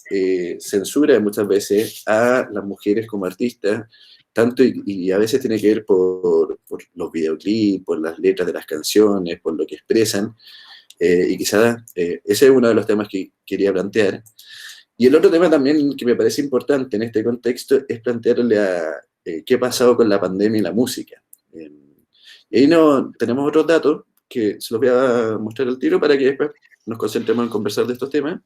censura muchas veces a las mujeres como artistas, tanto y a veces tiene que ver por los videoclips, por las letras de las canciones, por lo que expresan, y quizás ese es uno de los temas que quería plantear. Y el otro tema también que me parece importante en este contexto es plantearle a qué ha pasado con la pandemia y la música. Y ahí tenemos otros datos que se los voy a mostrar al tiro para que después nos concentremos en conversar de estos temas.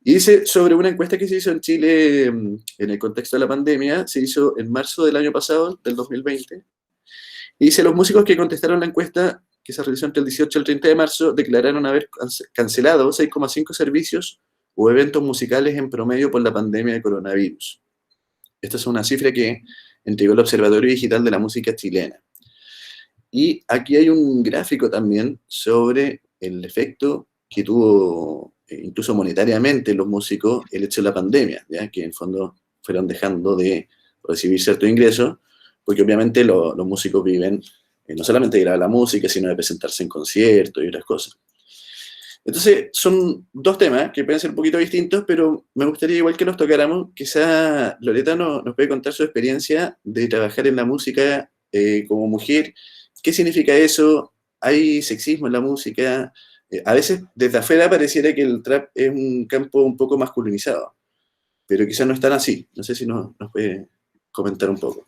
Y dice sobre una encuesta que se hizo en Chile en el contexto de la pandemia, se hizo en marzo del año pasado, del 2020, y dice, los músicos que contestaron la encuesta, que se realizó entre el 18 y el 30 de marzo, declararon haber cancelado 6,5 servicios o eventos musicales en promedio por la pandemia de coronavirus. Esta es una cifra que entregó el Observatorio Digital de la Música Chilena. Y aquí hay un gráfico también sobre el efecto que tuvo, incluso monetariamente, los músicos, el hecho de la pandemia, ¿ya? Que en el fondo fueron dejando de recibir cierto ingreso, porque obviamente los músicos viven no solamente de grabar la música, sino de presentarse en conciertos y otras cosas. Entonces, son dos temas que pueden ser un poquito distintos, pero me gustaría igual que los tocáramos. Quizá Loreta nos puede contar su experiencia de trabajar en la música como mujer. ¿Qué significa eso? ¿Hay sexismo en la música? A veces desde afuera pareciera que el trap es un campo un poco masculinizado, pero quizás no es tan así. No sé si nos puede comentar un poco.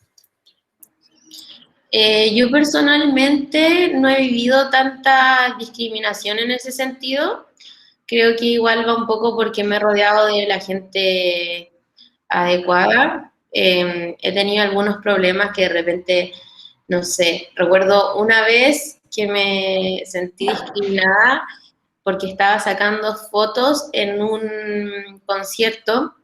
Yo personalmente no he vivido tanta discriminación en ese sentido. Creo que igual va un poco porque me he rodeado de la gente adecuada. He tenido algunos problemas que de repente, no sé, recuerdo una vez que me sentí discriminada porque estaba sacando fotos en un concierto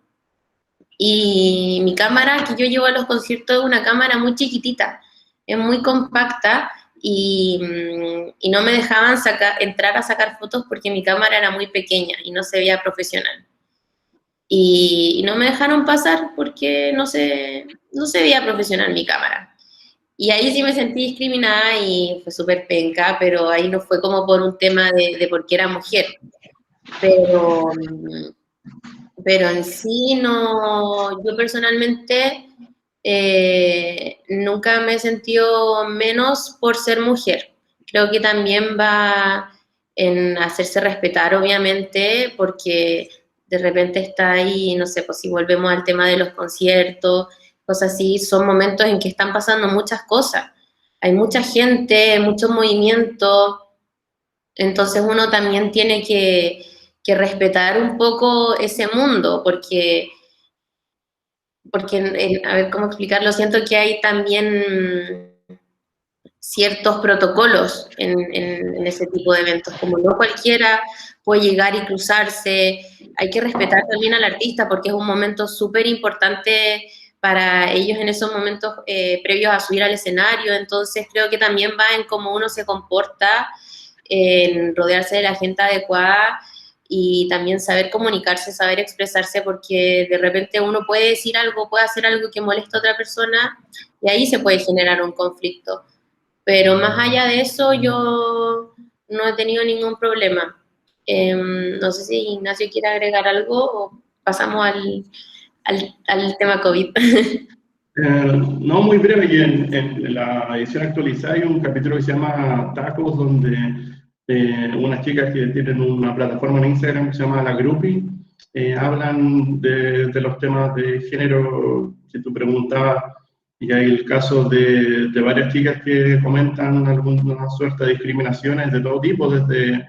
y mi cámara que yo llevo a los conciertos es una cámara muy chiquitita, es muy compacta y no me dejaban entrar a sacar fotos porque mi cámara era muy pequeña y no se veía profesional. Y no me dejaron pasar porque no se veía profesional mi cámara. Y ahí sí me sentí discriminada y fue súper penca, pero ahí no fue como por un tema de por qué era mujer. Pero, pero en sí no, yo personalmente nunca me he sentido menos por ser mujer. Creo que también va en hacerse respetar, obviamente, porque de repente está ahí, no sé, pues si volvemos al tema de los conciertos, cosas así, son momentos en que están pasando muchas cosas. Hay mucha gente, mucho movimiento, entonces uno también tiene que respetar un poco ese mundo, porque a ver cómo explicarlo, siento que hay también ciertos protocolos en ese tipo de eventos, como no cualquiera puede llegar y cruzarse, hay que respetar también al artista porque es un momento súper importante para ellos en esos momentos previos a subir al escenario, entonces creo que también va en cómo uno se comporta, en rodearse de la gente adecuada y también saber comunicarse, saber expresarse, porque de repente uno puede decir algo, puede hacer algo que molesta a otra persona y ahí se puede generar un conflicto. Pero más allá de eso, yo no he tenido ningún problema. No sé si Ignacio quiere agregar algo o pasamos al tema COVID. No, muy breve, y en la edición actualizada hay un capítulo que se llama Tacos, donde unas chicas que tienen una plataforma en Instagram que se llama La Groupie, hablan de los temas de género que tú preguntabas, y hay el caso de varias chicas que comentan alguna suerte de discriminaciones de todo tipo, desde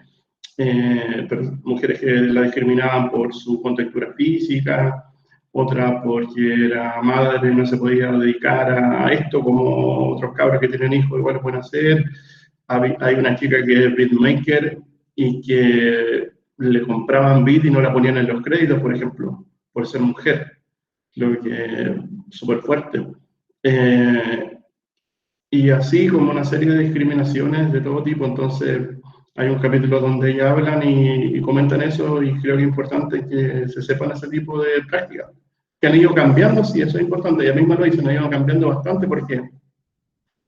mujeres que la discriminaban por su contextura física, otra porque era madre y no se podía dedicar a esto, como otros cabros que tienen hijos igual lo pueden hacer. Hay una chica que es beatmaker y que le compraban beat y no la ponían en los créditos, por ejemplo, por ser mujer, lo que es súper fuerte. Y así como una serie de discriminaciones de todo tipo, entonces hay un capítulo donde ellas hablan y comentan eso, y creo que es importante que se sepan ese tipo de prácticas, que han ido cambiando, sí, eso es importante, ella misma lo dice, han ido cambiando bastante porque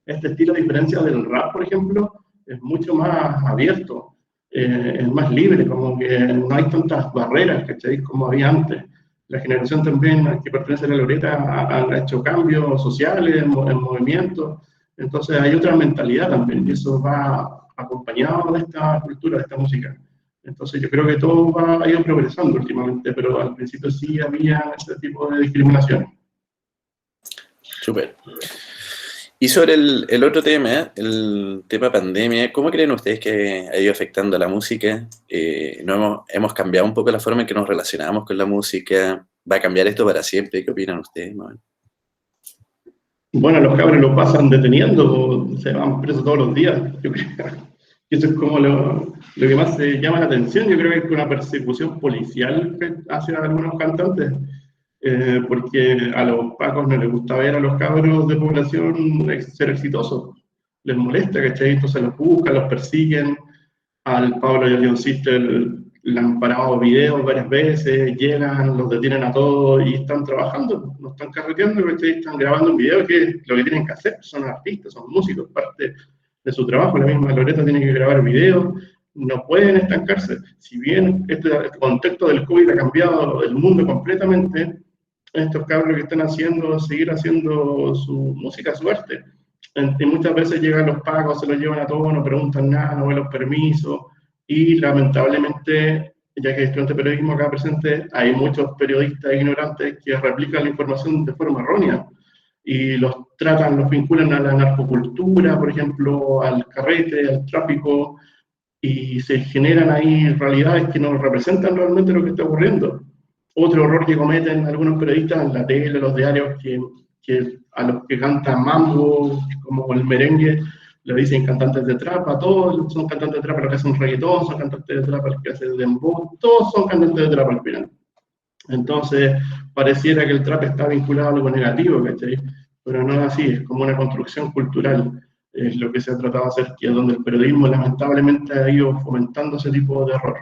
este estilo, a diferencia del rap, por ejemplo, es mucho más abierto, es más libre, como que no hay tantas barreras, ¿cachai? Como había antes. La generación también que pertenece a la Loreta ha hecho cambios sociales, en movimientos, entonces hay otra mentalidad también, y eso va acompañado de esta cultura, de esta música. Entonces yo creo que todo ha ido progresando últimamente, pero al principio sí había ese tipo de discriminación. Súper. Y sobre el otro tema, el tema pandemia, ¿cómo creen ustedes que ha ido afectando a la música? ¿No hemos cambiado un poco la forma en que nos relacionamos con la música? ¿Va a cambiar esto para siempre? ¿Qué opinan ustedes? Bueno, los cabros lo pasan deteniendo, se van presos todos los días. Yo creo que eso es como lo que más se llama la atención. Yo creo que es una persecución policial hacia algunos cantantes, porque a los pacos no les gusta ver a los cabros de población ser exitosos. Les molesta, ¿cachai? Entonces los buscan, los persiguen. Al Pablo y al Leon Sister le han parado videos varias veces, llegan, los detienen a todos y están trabajando, no están carreteando, están grabando un video, que es lo que tienen que hacer, son artistas, son músicos, parte de su trabajo. La misma Loreta tiene que grabar videos, no pueden estancarse. Si bien este contexto del COVID ha cambiado el mundo completamente, estos cabros que están haciendo, seguir haciendo su música, su arte. Y muchas veces llegan los pagos, se los llevan a todos, no preguntan nada, no ven los permisos, y lamentablemente, ya que estudiante de periodismo acá presente, hay muchos periodistas ignorantes que replican la información de forma errónea y los tratan, los vinculan a la narcocultura, por ejemplo, al carrete, al tráfico, y se generan ahí realidades que no representan realmente lo que está ocurriendo. Otro error que cometen algunos periodistas en la tele, los diarios, que a los que cantan mambo, como el merengue, le dicen cantantes de trap, a todos son cantantes de trap los que hacen reggaetón, son cantantes de trap los que hacen dembow, todos son cantantes de trap al final. Entonces, pareciera que el trap está vinculado a algo negativo, ¿cachai? Pero no es así, es como una construcción cultural, es lo que se ha tratado de hacer, que es donde el periodismo lamentablemente ha ido fomentando ese tipo de error.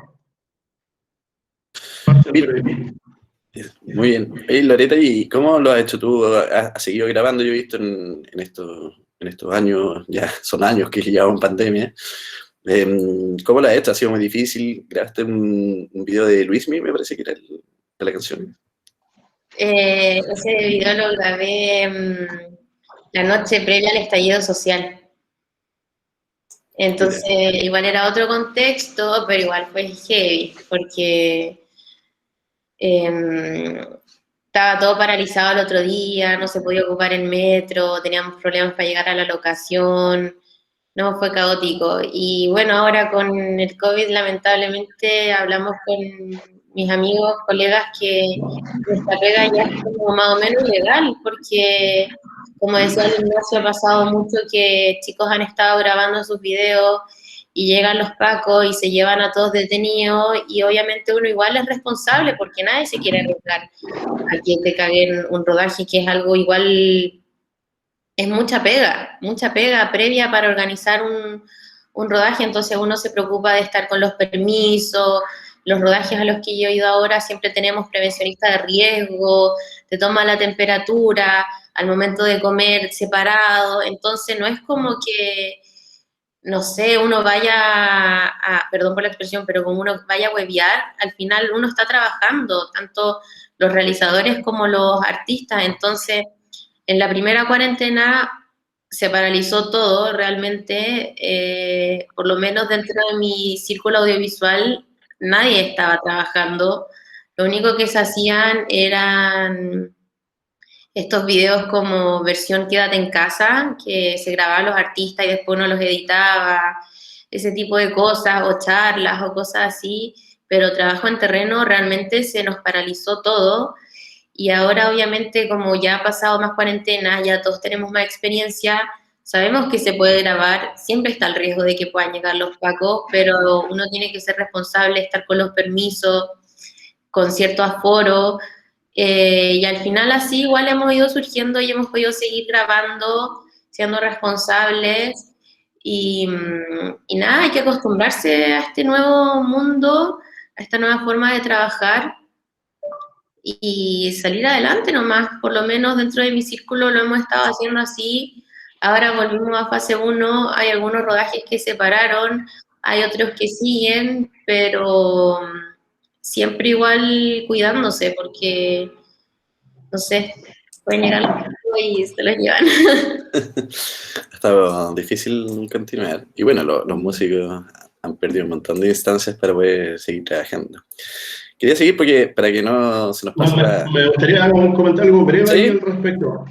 Muy bien. Hey, Loreta, ¿y cómo lo has hecho tú? ¿Has seguido grabando? Yo he visto en estos en estos años, ya son años que llevamos en pandemia. ¿Cómo la has hecho? ¿Ha sido muy difícil? ¿Grabaste un video de Luismi, me parece que era de la canción? Ese video lo grabé la noche previa al estallido social. Entonces, igual era otro contexto, pero igual fue heavy, porque estaba todo paralizado el otro día, no se podía ocupar el metro, teníamos problemas para llegar a la locación, no, fue caótico. Y bueno, ahora con el COVID, lamentablemente, hablamos con mis amigos, colegas, que nuestra pega ya es como más o menos ilegal, porque, como decía el Ignacio, ha pasado mucho que chicos han estado grabando sus videos y llegan los pacos y se llevan a todos detenidos, y obviamente uno igual es responsable porque nadie se quiere arriesgar a que te caguen un rodaje, que es algo igual, es mucha pega previa para organizar un rodaje. Entonces uno se preocupa de estar con los permisos. Los rodajes a los que yo he ido ahora siempre tenemos prevencionista de riesgo, te toma la temperatura, al momento de comer separado, entonces no es como que, no sé, uno vaya perdón por la expresión, pero como uno vaya a huevear, al final uno está trabajando, tanto los realizadores como los artistas. Entonces, en la primera cuarentena se paralizó todo realmente, por lo menos dentro de mi círculo audiovisual, nadie estaba trabajando. Lo único que se hacían eran estos videos como versión Quédate en casa, que se grababan los artistas y después uno los editaba, ese tipo de cosas, o charlas o cosas así, pero trabajo en terreno realmente se nos paralizó todo. Y ahora obviamente, como ya ha pasado más cuarentena, ya todos tenemos más experiencia, sabemos que se puede grabar, siempre está el riesgo de que puedan llegar los pacos, pero uno tiene que ser responsable, estar con los permisos, con cierto aforo, y al final así igual hemos ido surgiendo y hemos podido seguir grabando, siendo responsables, y nada, hay que acostumbrarse a este nuevo mundo, a esta nueva forma de trabajar, y salir adelante nomás. Por lo menos dentro de mi círculo lo hemos estado haciendo así. Ahora volvimos a fase 1, hay algunos rodajes que se pararon, hay otros que siguen, pero siempre igual cuidándose, porque, no sé, pueden llegar los chicos y se los llevan. Ha estado difícil continuar. Y bueno, los músicos han perdido un montón de instancias para poder seguir trabajando. Quería seguir porque para que no se nos pase me gustaría comentar algo breve ¿Sí? al respecto.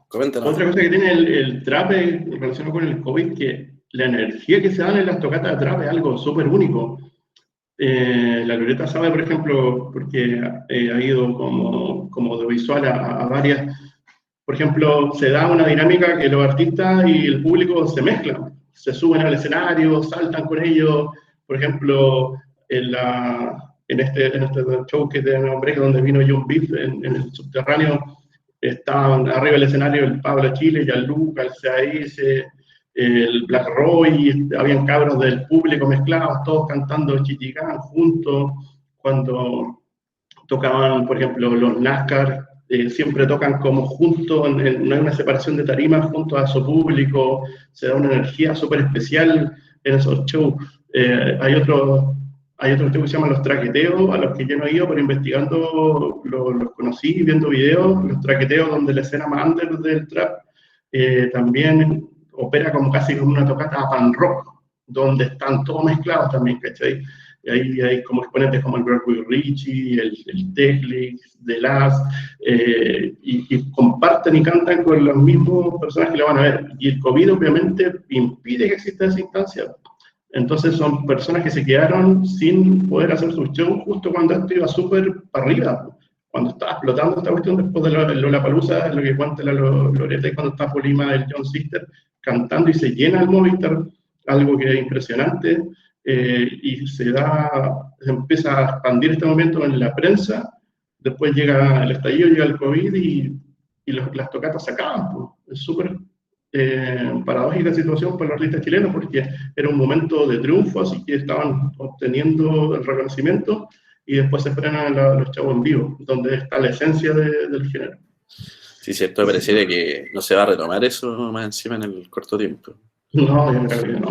Coméntanos. Otra cosa que tiene el trap relacionado con el COVID, que la energía que se dan en las tocatas de trap es algo súper único. La Loreta sabe, por ejemplo, porque ha ido como audiovisual a varias. Por ejemplo, se da una dinámica que los artistas y el público se mezclan, se suben al escenario, saltan con ellos. Por ejemplo, en este show que te nombré, donde vino John Beef en el subterráneo, estaban arriba del escenario el Pablo Chile, Gianluca, el CAS, el Black Roy, habían cabros del público mezclados, todos cantando Chichigán juntos. Cuando tocaban, por ejemplo, los NASCAR, siempre tocan como juntos, no hay una separación de tarimas junto a su público, se da una energía súper especial en esos shows. Hay otro show que se llama Los Traqueteos, a los que yo no he ido, pero investigando los conocí, viendo videos. Los Traqueteos, donde la escena más under del trap también opera como casi como una tocata a pan rock, donde están todos mezclados también, ¿cachai? Y ahí hay como exponentes como el Berkeley Richie, el Techlix, The Last, y comparten y cantan con los mismos personajes que lo van a ver. Y el COVID obviamente impide que exista esa instancia. Entonces son personas que se quedaron sin poder hacer su show justo cuando esto iba súper para arriba. Cuando estaba explotando esta cuestión después de Lollapalooza, lo que cuenta la Loreta, y cuando está Polima del John Sister cantando y se llena el Movistar, algo que es impresionante, y se empieza a expandir este momento en la prensa. Después llega el estallido, llega el COVID y las tocatas se acaban. Pues. Es súper paradójica situación para los artistas chilenos, porque era un momento de triunfo, así que estaban obteniendo el reconocimiento, y después se frenan los chavos en vivo, donde está la esencia del género. Sí, cierto, pareciera que no se va a retomar eso más encima en el corto tiempo. No, yo creo que no,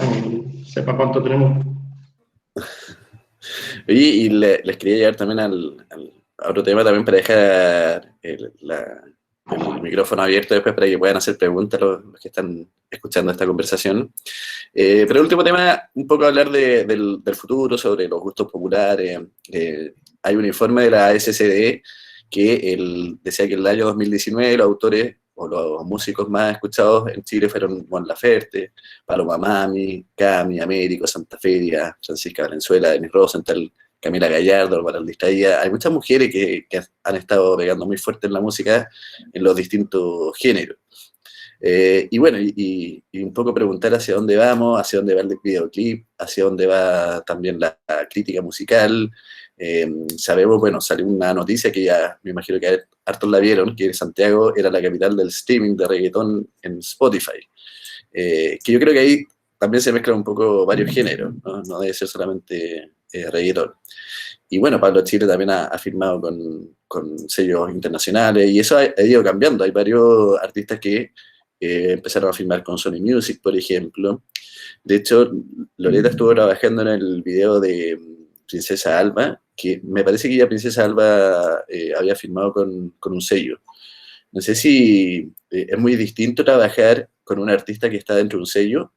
sepa cuánto tenemos. Oye, y les quería llevar también a otro tema también para dejar el micrófono abierto después para que puedan hacer preguntas los que están escuchando esta conversación. Pero el último tema, un poco hablar del futuro, sobre los gustos populares. Hay un informe de la SCD que decía que en el año 2019 los autores o los músicos más escuchados en Chile fueron Mon Laferte, Paloma Mami, Cami, Américo, Santa Feria, Francisca Valenzuela, Denis Rosenthal, Camila Gallardo, Bárbara Distraída. Hay muchas mujeres que han estado pegando muy fuerte en la música en los distintos géneros. Y bueno, y un poco preguntar hacia dónde vamos, hacia dónde va el videoclip, hacia dónde va también la crítica musical. Sabemos, bueno, salió una noticia que ya me imagino que hartos la vieron, que Santiago era la capital del streaming de reggaetón en Spotify. Que yo creo que ahí también se mezclan un poco varios géneros, ¿no? No debe ser solamente reggaetón. Y bueno, Pablo Chile también ha firmado con sellos internacionales y eso ha ido cambiando. Hay varios artistas que empezaron a firmar con Sony Music, por ejemplo. De hecho, Loretta estuvo trabajando en el video de Princesa Alba, que me parece que ya Princesa Alba había firmado con un sello. No sé si es muy distinto trabajar con un artista que está dentro de un sello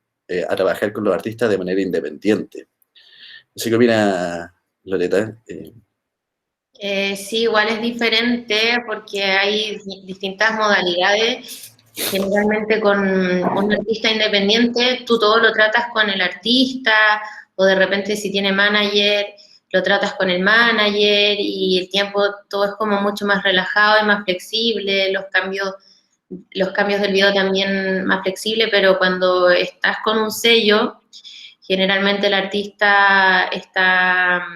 a trabajar con los artistas de manera independiente. No sé qué opina Loretta. Sí, igual es diferente porque hay distintas modalidades. Generalmente con un artista independiente tú todo lo tratas con el artista o de repente si tiene manager lo tratas con el manager y el tiempo todo es como mucho más relajado y más flexible, los cambios del video también más flexible, pero cuando estás con un sello, generalmente el artista está...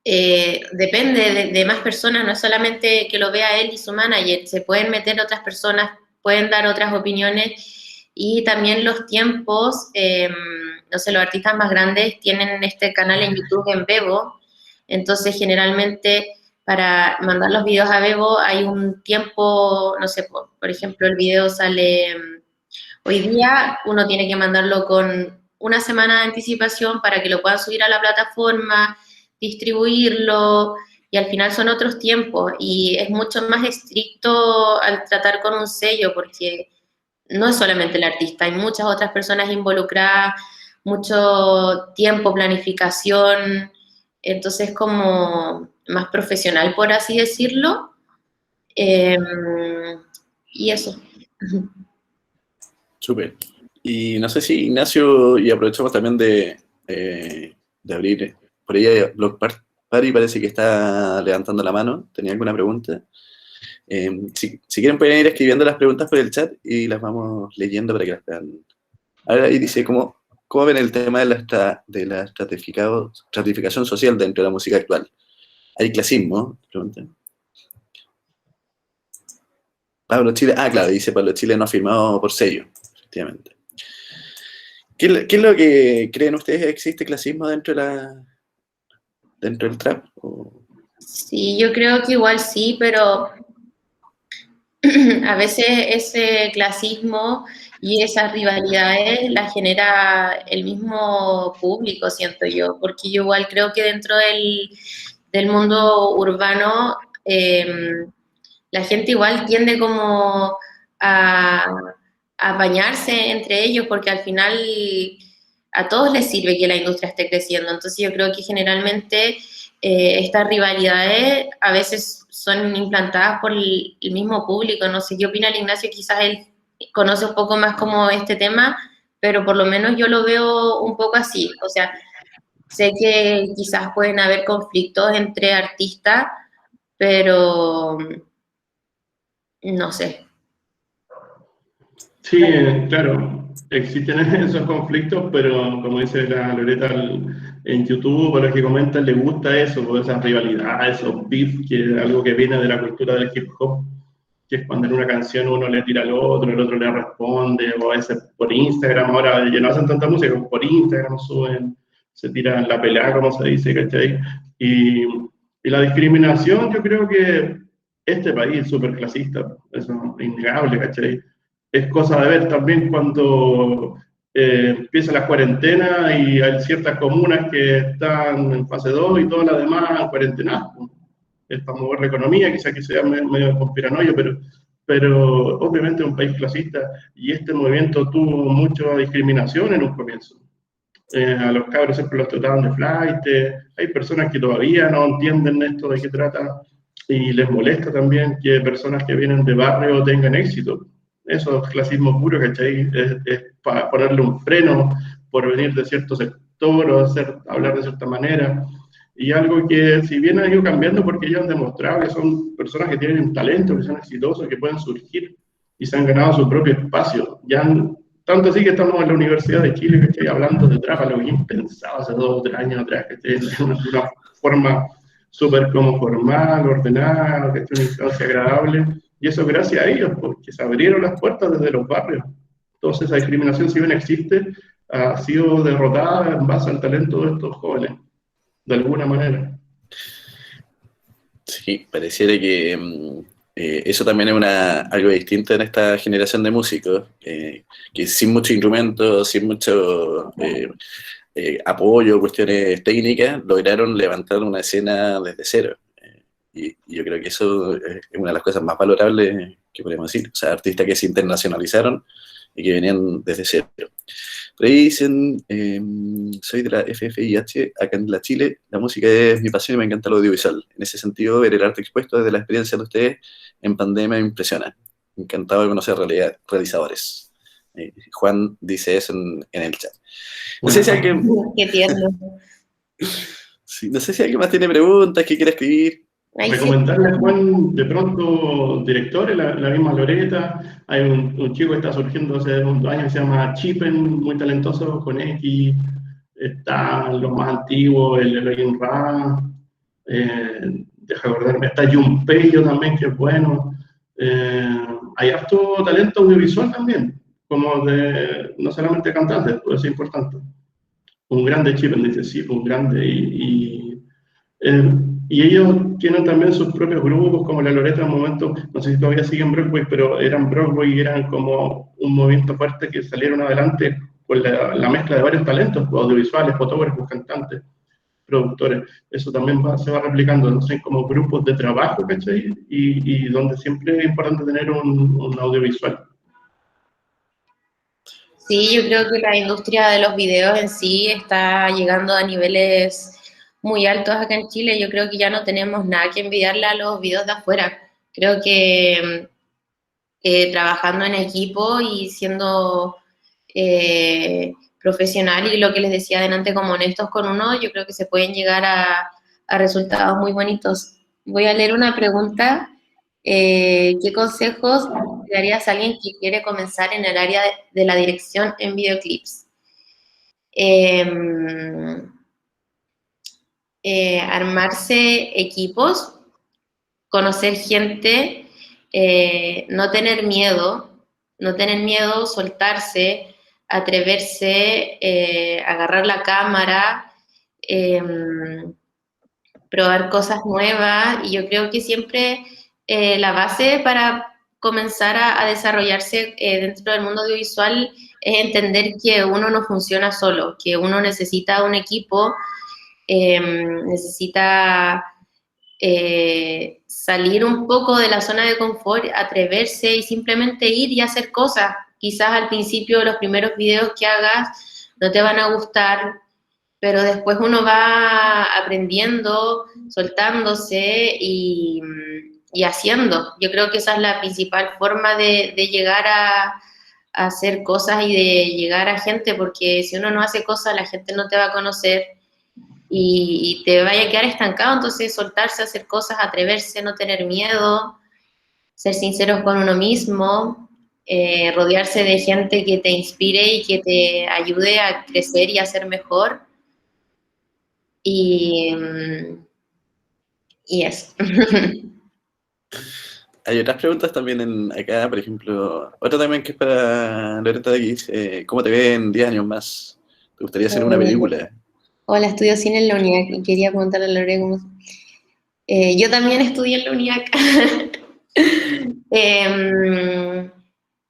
depende de más personas, no es solamente que lo vea él y su manager, se pueden meter otras personas, pueden dar otras opiniones y también los tiempos, no sé, los artistas más grandes tienen este canal en YouTube en Vevo, entonces generalmente para mandar los videos a Vevo hay un tiempo, no sé, por ejemplo el video sale hoy día, uno tiene que mandarlo con una semana de anticipación para que lo puedan subir a la plataforma, distribuirlo, y al final son otros tiempos, y es mucho más estricto al tratar con un sello, porque no es solamente el artista, hay muchas otras personas involucradas, mucho tiempo, planificación, entonces como más profesional, por así decirlo, y eso. Súper. Y no sé si Ignacio, y aprovechamos también de abrir, por ahí Block Party parece que está levantando la mano, ¿tenía alguna pregunta? Si quieren pueden ir escribiendo las preguntas por el chat y las vamos leyendo para que las vean. Ahora ahí dice, ¿cómo ven el tema de la estratificación social dentro de la música actual? ¿Hay clasismo? Pregunta. Pablo Chile, claro, dice Pablo Chile no ha firmado por sello, efectivamente. ¿Qué es lo que creen ustedes? ¿Existe clasismo dentro del trap? Sí, yo creo que igual sí, pero a veces ese clasismo y esas rivalidades las genera el mismo público, siento yo, porque yo igual creo que dentro del mundo urbano la gente igual tiende como a bañarse entre ellos, porque al final a todos les sirve que la industria esté creciendo, entonces yo creo que generalmente estas rivalidades a veces son implantadas por el mismo público, no sé qué opina el Ignacio, quizás él conoce un poco más como este tema, pero por lo menos yo lo veo un poco así, o sea, sé que quizás pueden haber conflictos entre artistas, pero no sé. Sí, claro, existen esos conflictos, pero como dice la Loretta en YouTube, a los que comentan, les gusta eso, pues, esas rivalidades, esos beef, que es algo que viene de la cultura del hip hop, que es cuando en una canción uno le tira al otro, el otro le responde, o a veces por Instagram, ahora ya no hacen tanta música, por Instagram suben, se tiran la pelea, como se dice, ¿cachai? Y la discriminación yo creo que este país es súper clasista, eso es innegable, ¿cachai? Es cosa de ver también cuando empieza la cuarentena y hay ciertas comunas que están en fase 2 y todas las demás cuarentenadas. Es para mover la economía, quizás que sea medio conspiranoia, pero obviamente es un país clasista y este movimiento tuvo mucha discriminación en un comienzo. A los cabros siempre los trataban de flight, hay personas que todavía no entienden esto de qué trata y les molesta también que personas que vienen de barrio tengan éxito. Eso es clasismo puro, ¿cachai? Es para ponerle un freno por venir de cierto sector o hablar de cierta manera. Y algo que si bien ha ido cambiando porque ellos han demostrado que son personas que tienen un talento, que son exitosos, que pueden surgir y se han ganado su propio espacio. Tanto así que estamos en la Universidad de Chile, que estoy hablando de trap, lo que impensado hace 2 o 3 años atrás, que esté en una forma súper como formal, ordenada, que esté en una instancia agradable. Y eso gracias a ellos, porque se abrieron las puertas desde los barrios. Entonces, esa discriminación, si bien existe, ha sido derrotada en base al talento de estos jóvenes, de alguna manera. Sí, pareciera que eso también es algo distinto en esta generación de músicos, que sin mucho instrumento, sin mucho apoyo, cuestiones técnicas, lograron levantar una escena desde cero. Y yo creo que eso es una de las cosas más valorables que podemos decir. O sea, artistas que se internacionalizaron y que venían desde cero. Por ahí dicen, soy de la FFIH, acá en la Chile, la música es mi pasión y me encanta lo audiovisual. En ese sentido, ver el arte expuesto desde la experiencia de ustedes en pandemia me impresiona. Encantado de conocer realizadores. Juan dice eso en el chat. No sé si alguien... Qué tierno. Sí, no sé si alguien más tiene preguntas, que quiera escribir. Recomendarle a Juan, de pronto, directores, la misma Loreta. Hay un chico que está surgiendo hace 2 años que se llama Chipen, muy talentoso, con X. Está los más antiguos, el Elohim Ra. Deja acordarme, está Junpeyo también, que es bueno. Hay harto talento audiovisual también, como no solamente cantantes, pues es importante. Un grande Chipen, dice, sí, un grande. Y ellos tienen también sus propios grupos, como la Loreta en un momento, no sé si todavía siguen Broadway, pero eran Broadway y eran como un movimiento fuerte que salieron adelante con la mezcla de varios talentos, audiovisuales, fotógrafos, cantantes, productores. Eso también se va replicando, no sé, como grupos de trabajo, ¿cachai? Y donde siempre es importante tener un audiovisual. Sí, yo creo que la industria de los videos en sí está llegando a niveles muy altos acá en Chile. Yo creo que ya no tenemos nada que envidiarle a los videos de afuera. Creo que trabajando en equipo y siendo profesional y lo que les decía adelante, como honestos con uno, yo creo que se pueden llegar a resultados muy bonitos. Voy a leer una pregunta. ¿Qué consejos le darías a alguien que quiere comenzar en el área de la dirección en videoclips? Armarse equipos, conocer gente, no tener miedo, soltarse, atreverse, agarrar la cámara, probar cosas nuevas, y yo creo que siempre la base para comenzar a desarrollarse dentro del mundo audiovisual es entender que uno no funciona solo, que uno necesita un equipo, necesita salir un poco de la zona de confort, atreverse y simplemente ir y hacer cosas. Quizás al principio los primeros videos que hagas no te van a gustar, pero después uno va aprendiendo, soltándose y haciendo. Yo creo que esa es la principal forma de llegar a hacer cosas y de llegar a gente, porque si uno no hace cosas, la gente no te va a conocer y te vaya a quedar estancado. Entonces soltarse, hacer cosas, atreverse, no tener miedo, ser sinceros con uno mismo, rodearse de gente que te inspire y que te ayude a crecer y a ser mejor. Y eso. Hay otras preguntas también acá, por ejemplo, otra también que es para Loreta de X, ¿cómo te ves en 10 años más? ¿Te gustaría hacer una película? Hola, estudio cine en la unidad y quería preguntarle a Loreta cómo... Yo también estudié en la UNIAC.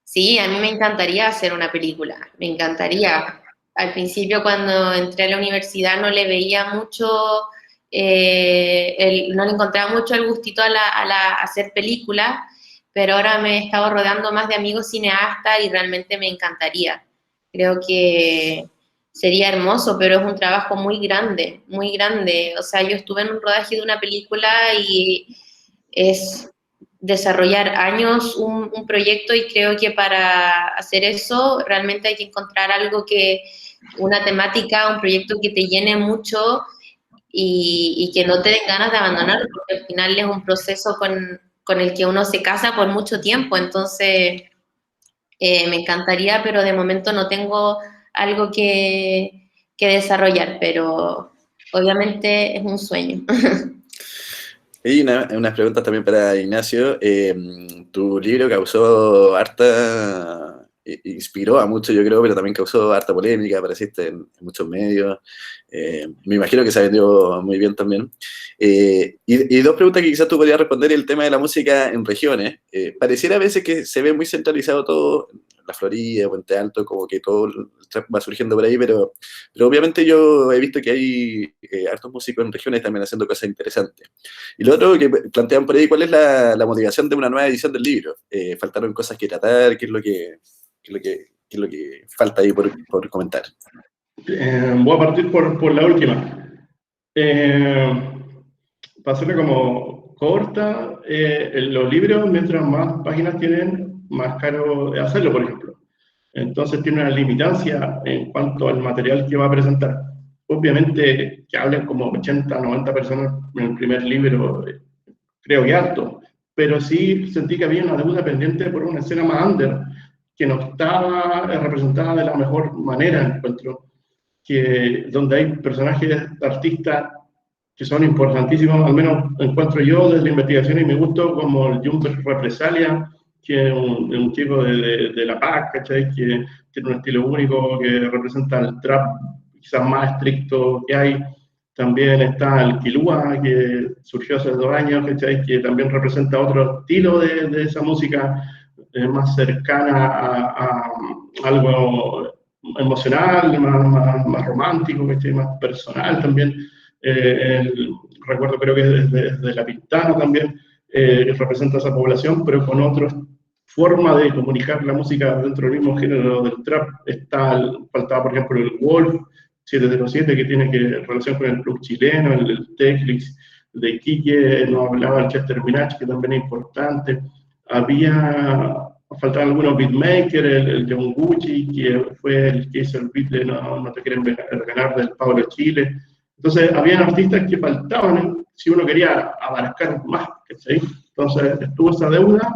Sí, a mí me encantaría hacer una película, me encantaría. Al principio cuando entré a la universidad no le veía mucho, no le encontraba mucho el gustito a hacer películas, pero ahora me he estado rodeando más de amigos cineastas y realmente me encantaría. Creo que sería hermoso, pero es un trabajo muy grande, muy grande. O sea, yo estuve en un rodaje de una película y es desarrollar años un proyecto y creo que para hacer eso realmente hay que encontrar algo una temática, un proyecto que te llene mucho y que no te den ganas de abandonarlo, porque al final es un proceso con el que uno se casa por mucho tiempo, entonces me encantaría, pero de momento no tengo algo que desarrollar, pero obviamente es un sueño. Y unas preguntas también para Ignacio. Tu libro causó inspiró a muchos, yo creo, pero también causó harta polémica, apareciste en muchos medios. Me imagino que se vendió muy bien también. Y dos preguntas que quizás tú podrías responder: el tema de la música en regiones. Pareciera a veces que se ve muy centralizado todo, la Florida, Puente Alto, como que todo el trap va surgiendo por ahí, pero obviamente yo he visto que hay hartos músicos en regiones también haciendo cosas interesantes. Y lo otro que plantean por ahí: ¿cuál es la motivación de una nueva edición del libro? ¿Faltaron cosas que tratar? ¿Qué es lo que falta ahí por comentar? Voy a partir por la última. Para hacerla como corta, los libros, mientras más páginas tienen, más caro es hacerlo, por ejemplo. Entonces tiene una limitancia en cuanto al material que va a presentar. Obviamente que hablen como 80, 90 personas en el primer libro, creo que harto, pero sí sentí que había una deuda pendiente por una escena más under, que no estaba representada de la mejor manera, encuentro, donde hay personajes, artistas que son importantísimos, al menos encuentro yo desde la investigación y me gustó, como el Jumper Represalia, que es un chico de La Paz, ¿cachai? Que tiene un estilo único, que representa el trap quizás más estricto que hay. También está el Kilua, que surgió hace 2 años, ¿cachai? Que también representa otro estilo de esa música más cercana a algo emocional, más romántico, ¿cachai? Más personal también. Recuerdo, creo que desde La Pintana también representa esa población, pero con otra forma de comunicar la música dentro del mismo género del trap. Faltaba, por ejemplo, el Wolf 707, que tiene relación con el club chileno, el Teclix de Iquique, nos hablaba el Chester Minach, que también es importante. Faltaban algunos beatmakers, el John Gucci, que fue el que hizo el beat de No te quieren ganar, del Pablo Chile. Entonces, habían artistas que faltaban, si uno quería abarcar más, ¿sí? Entonces, estuvo esa deuda,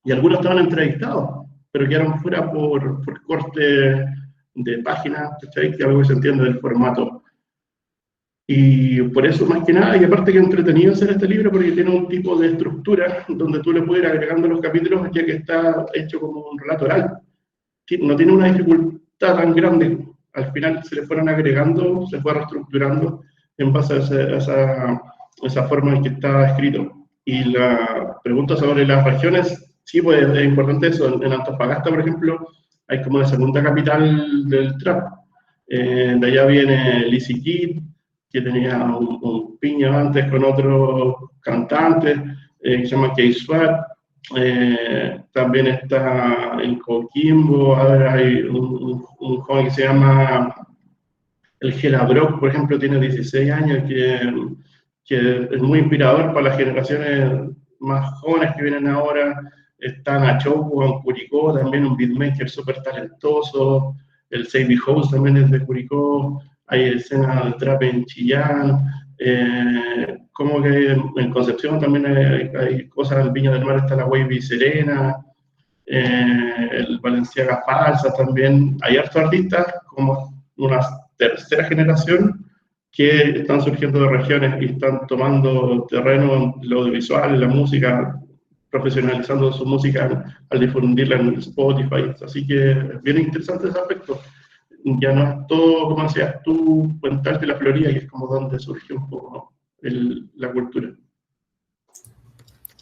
y algunos estaban entrevistados, pero quedaron fuera por corte de páginas, ¿sí? Que algo que se entiende del formato. Y por eso, más que nada, y aparte que es entretenido hacer este libro, porque tiene un tipo de estructura donde tú le puedes ir agregando los capítulos, ya que está hecho como un relato oral. No tiene una dificultad tan grande. Al final se le fueron agregando, se fue reestructurando en base a esa forma en que está escrito. Y la pregunta sobre las regiones, sí, pues es importante eso. En Antofagasta, por ejemplo, hay como la segunda capital del trap. De allá viene Lizzy Kid, que tenía un piño antes con otro cantante, que se llama K-Swat. También está en Coquimbo. Ahora hay un joven que se llama el Gela Brock, por ejemplo, tiene 16 años, que es muy inspirador para las generaciones más jóvenes que vienen ahora. Está Nachoco en Curicó, también un beatmaker súper talentoso. El Sadie House también es de Curicó. Hay escena de trap en Chillán. Como que en Concepción también hay cosas. En Viña del Mar está la Wavy Serena. El Valenciaga Falsa también. Hay hartos artistas, como una tercera generación, que están surgiendo de regiones y están tomando terreno en lo audiovisual, en la música, profesionalizando su música al difundirla en Spotify. Así que es bien interesante ese aspecto. Ya no es todo, como decías tú, Puente Alto y la Florida, que es como donde surge un poco la cultura.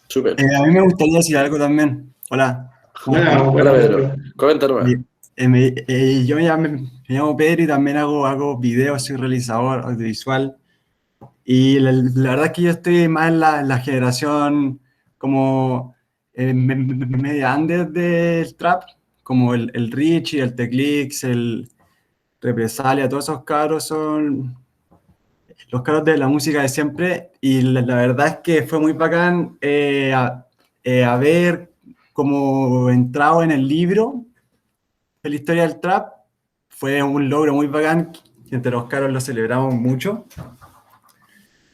Súper. A mí me gustaría decir algo también. Hola, ¿cómo están? Bueno, Hola, bueno, Pedro. Comenta nomás. Yo me llamo Pedro y también hago videos, soy realizador audiovisual. Y la verdad es que yo estoy más en la generación como media under del trap, como el Richie, el Teclix, el Represalia, todos esos cabros son los cabros de la música de siempre. Y la verdad es que fue muy bacán haber como entrado en el libro de la historia del trap. Fue un logro muy bacán, que entre los cabros lo celebramos mucho.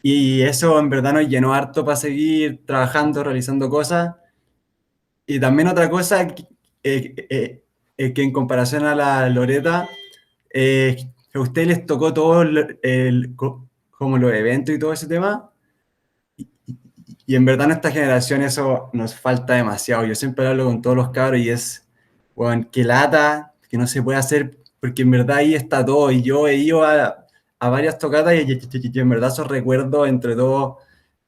Y eso en verdad nos llenó harto para seguir trabajando, realizando cosas. Y también otra cosa que en comparación a la Loreta, a ustedes les tocó todo como los eventos y todo ese tema. Y en verdad en esta generación eso nos falta demasiado. Yo siempre hablo con todos los cabros y es, bueno, que lata, que no se puede hacer, porque en verdad ahí está todo. Y yo he ido a varias tocatas y en verdad esos recuerdos entre todos,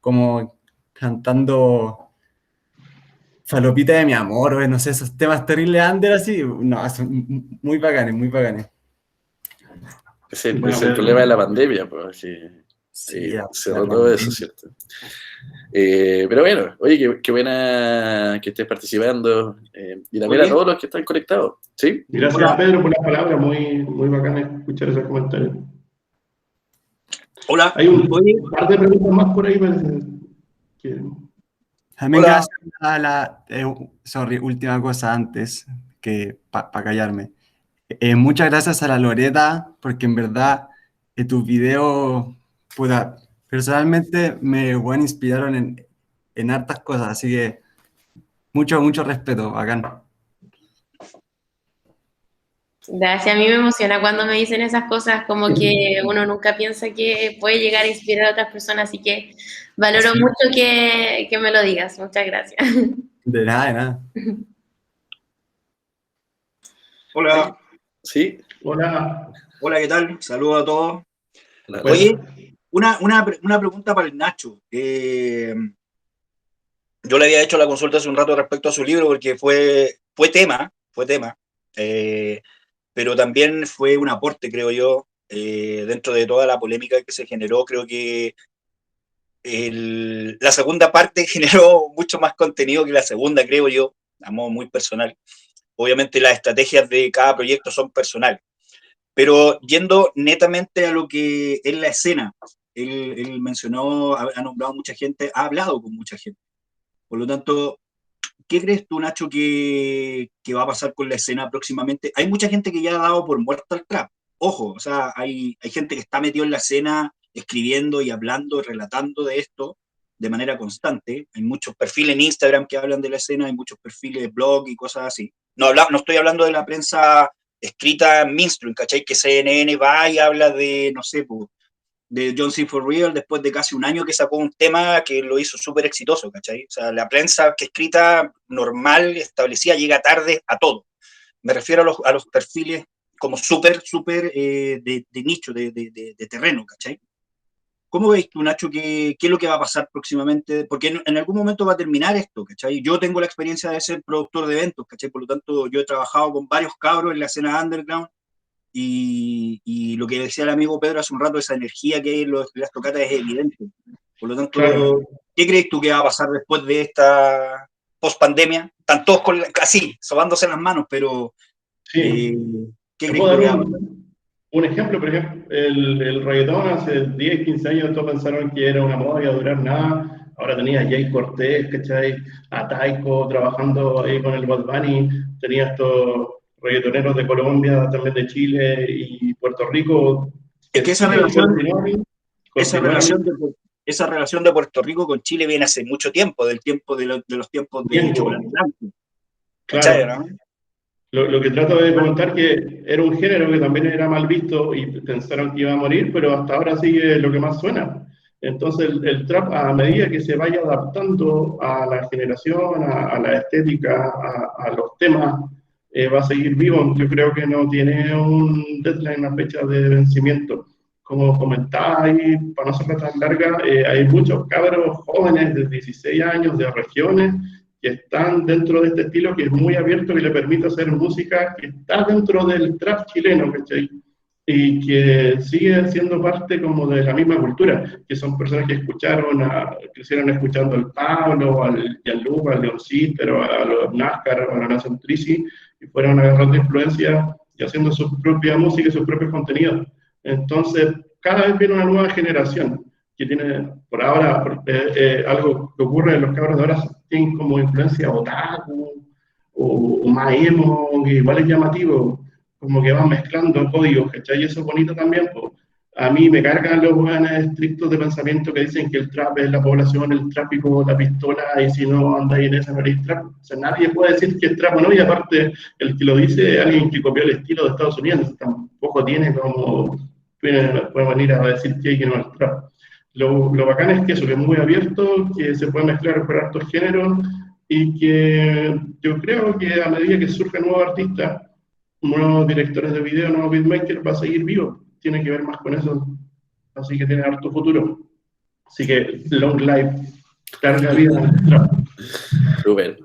como cantando Falopita de mi amor, o no sé, esos temas terribles under así, no, son muy bacanes, muy bacanes. Ese es el Pedro. problema de la pandemia, pues, que Sí, cerró todo eso, ¿cierto? Pero bueno, oye, qué buena que estés participando. Y también a Oye. todos los que están conectados, ¿sí? Gracias, Hola. Pedro, por las palabras, muy bacán escuchar esos comentarios. Hola. Hay un Oye, par de preguntas más por ahí, parece que... También Hola. gracias a sorry, última cosa antes que para callarme. Muchas gracias a la Loreta, porque en verdad tus videos, puta, personalmente me bueno, inspiraron en hartas cosas, así que mucho respeto, bacán. Gracias, a mí me emociona cuando me dicen esas cosas, como que uno nunca piensa que puede llegar a inspirar a otras personas, así que valoro Sí. mucho que me lo digas. Muchas gracias. De nada. Hola. ¿Sí? Hola. Hola, ¿qué tal? Saludos a todos. Hola. Oye, una pregunta para el Nacho. Yo le había hecho la consulta hace un rato respecto a su libro porque fue tema, pero también fue un aporte, creo yo, dentro de toda la polémica que se generó. Creo que la segunda parte generó mucho más contenido que la segunda, creo yo, a modo muy personal. Obviamente las estrategias de cada proyecto son personales. Pero yendo netamente a lo que es la escena, él mencionó, ha nombrado mucha gente, ha hablado con mucha gente. Por lo tanto, ¿qué crees tú, Nacho, que va a pasar con la escena próximamente? Hay mucha gente que ya ha dado por muerto al trap. Ojo, o sea, hay gente que está metido en la escena, escribiendo y hablando, relatando de esto de manera constante. Hay muchos perfiles en Instagram que hablan de la escena, hay muchos perfiles de blog y cosas así. No estoy hablando de la prensa escrita mainstream, ¿cachai? Que CNN va y habla de, no sé, de John C. For Real después de casi un año que sacó un tema que lo hizo súper exitoso, ¿cachai? O sea, la prensa que escrita normal, establecida, llega tarde a todo. Me refiero a los perfiles como súper de nicho, de terreno, ¿cachai? ¿Cómo veis tú, Nacho, qué es lo que va a pasar próximamente? Porque en algún momento va a terminar esto, ¿cachai? Yo tengo la experiencia de ser productor de eventos, ¿cachai? Por lo tanto, yo he trabajado con varios cabros en la escena underground y lo que decía el amigo Pedro hace un rato, esa energía que hay en las tocatas es evidente. Por lo tanto, Claro. ¿qué crees tú que va a pasar después de esta post-pandemia? Están todos así, sobándose las manos, pero Sí. ¿qué Te crees puedo tú que va dar a pasar? un ejemplo, por ejemplo, el reggaetón hace 10, 15 años todos pensaron que era una moda y iba a durar nada. Ahora tenía a Jay Cortés, ¿cachai? A Taiko trabajando ahí con el Bad Bunny. Tenía estos reggaetoneros de Colombia, también de Chile y Puerto Rico, Es que que esa siguen relación, continúan esa relación de Puerto Rico con Chile viene hace mucho tiempo, de los tiempos de tiempo. Chocolate Blanco. ¿Cachai, Claro. no? Lo que trato de comentar que era un género que también era mal visto y pensaron que iba a morir, pero hasta ahora sigue lo que más suena. Entonces el trap, a medida que se vaya adaptando a la generación, a la estética, a los temas, va a seguir vivo. Yo creo que no tiene un deadline, una fecha de vencimiento. como comentaba ahí, para no ser tan larga, hay muchos cabros jóvenes de 16 años, de regiones, que están dentro de este estilo que es muy abierto y le permite hacer música que está dentro del trap chileno, ¿cachai? Y que siguen siendo parte como de la misma cultura, que son personas que crecieron escuchando al Pablo, al Gianluca, al Leoncito, a los NASCAR, a la Nación Trisi, y fueron agarrando influencia y haciendo su propia música y sus propios contenidos. Entonces, cada vez viene una nueva generación que tiene, por ahora, algo que ocurre en los cabros de ahora, tienen como influencia otaku o más emo, que igual es llamativo, como que van mezclando códigos, ¿cachai? Y eso es bonito también, pues. A mí me cargan los buenos estrictos de pensamiento que dicen que el trap es la población, el tráfico, la pistola, y si no andáis en esa no eres trap. O sea, nadie puede decir que es trap o no, y aparte, el que lo dice es alguien que copió el estilo de Estados Unidos, tampoco tiene como, puede venir a decir que no es trap. Lo bacán es que eso, que es muy abierto, que se puede mezclar por hartos géneros, y que yo creo que a medida que surgen nuevos artistas, nuevos directores de video, nuevos beatmakers, va a seguir vivo. Tiene que ver más con eso. Así que tiene harto futuro. Así que long life, larga vida. Súper.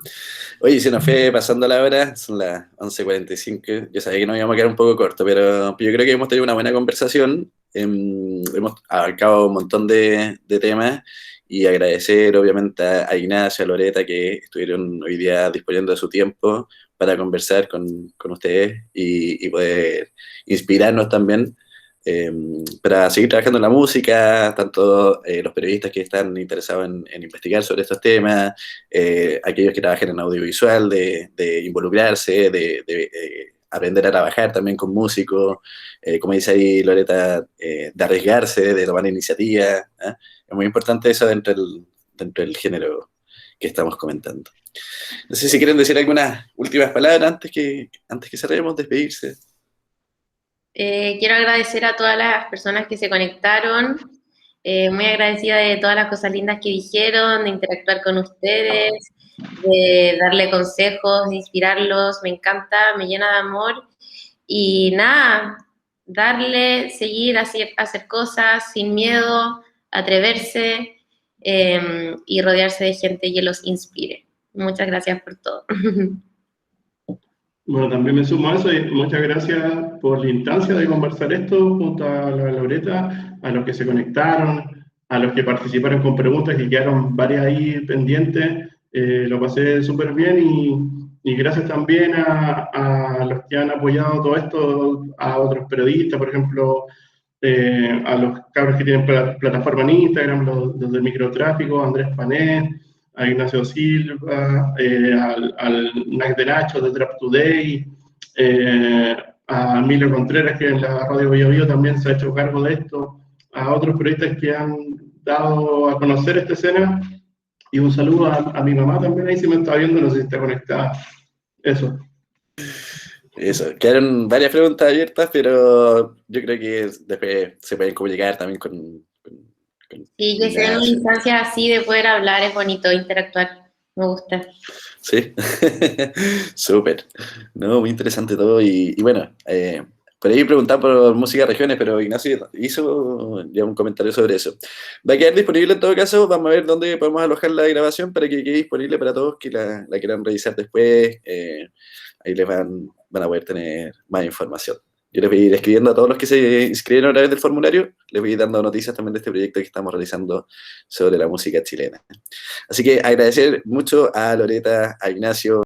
Oye, se nos fue pasando la hora, son las 11:45. Yo sabía que nos íbamos a quedar un poco corto, pero yo creo que hemos tenido una buena conversación. Hemos abarcado un montón de temas y agradecer obviamente a Ignacio, a Loreta, que estuvieron hoy día disponiendo de su tiempo para conversar con ustedes y poder inspirarnos también para seguir trabajando en la música, tanto los periodistas que están interesados en investigar sobre estos temas, aquellos que trabajan en audiovisual, de involucrarse, de aprender a trabajar también con músicos, como dice ahí Loreta, de arriesgarse, de tomar iniciativa. Es muy importante eso dentro del género que estamos comentando. No sé si quieren decir algunas últimas palabras antes que cerremos, despedirse. Quiero agradecer a todas las personas que se conectaron, muy agradecida de todas las cosas lindas que dijeron, de interactuar con ustedes, de darle consejos, de inspirarlos, me encanta, me llena de amor, y nada, seguir, hacer cosas sin miedo, atreverse, y rodearse de gente que los inspire. Muchas gracias por todo. Bueno, también me sumo a eso y muchas gracias por la instancia de conversar esto junto a la Loreta, a los que se conectaron, a los que participaron con preguntas y quedaron varias ahí pendientes. Lo pasé súper bien y gracias también a los que han apoyado todo esto, a otros periodistas, por ejemplo, a los cabros que tienen plataforma en Instagram, los del microtráfico, Andrés Panés, a Ignacio Silva, al Nac de Nacho de Trap Today, a Emilio Contreras, que en la Radio Bio Bio también se ha hecho cargo de esto, a otros periodistas que han dado a conocer esta escena, y un saludo a mi mamá también, ahí si me está viendo, no sé si está conectada. Eso. Quedaron varias preguntas abiertas, pero yo creo que después se pueden comunicar también con Sí, que sea una instancia así de poder hablar, es bonito interactuar, me gusta. Sí, súper, no, muy interesante todo y bueno, por ahí preguntar por música regiones, pero Ignacio hizo ya un comentario sobre eso. Va a quedar disponible en todo caso, vamos a ver dónde podemos alojar la grabación para que quede disponible para todos que la quieran revisar después, ahí les van a poder tener más información. Yo les voy a ir escribiendo a todos los que se inscribieron a través del formulario, les voy a ir dando noticias también de este proyecto que estamos realizando sobre la música chilena. Así que agradecer mucho a Loreta, a Ignacio,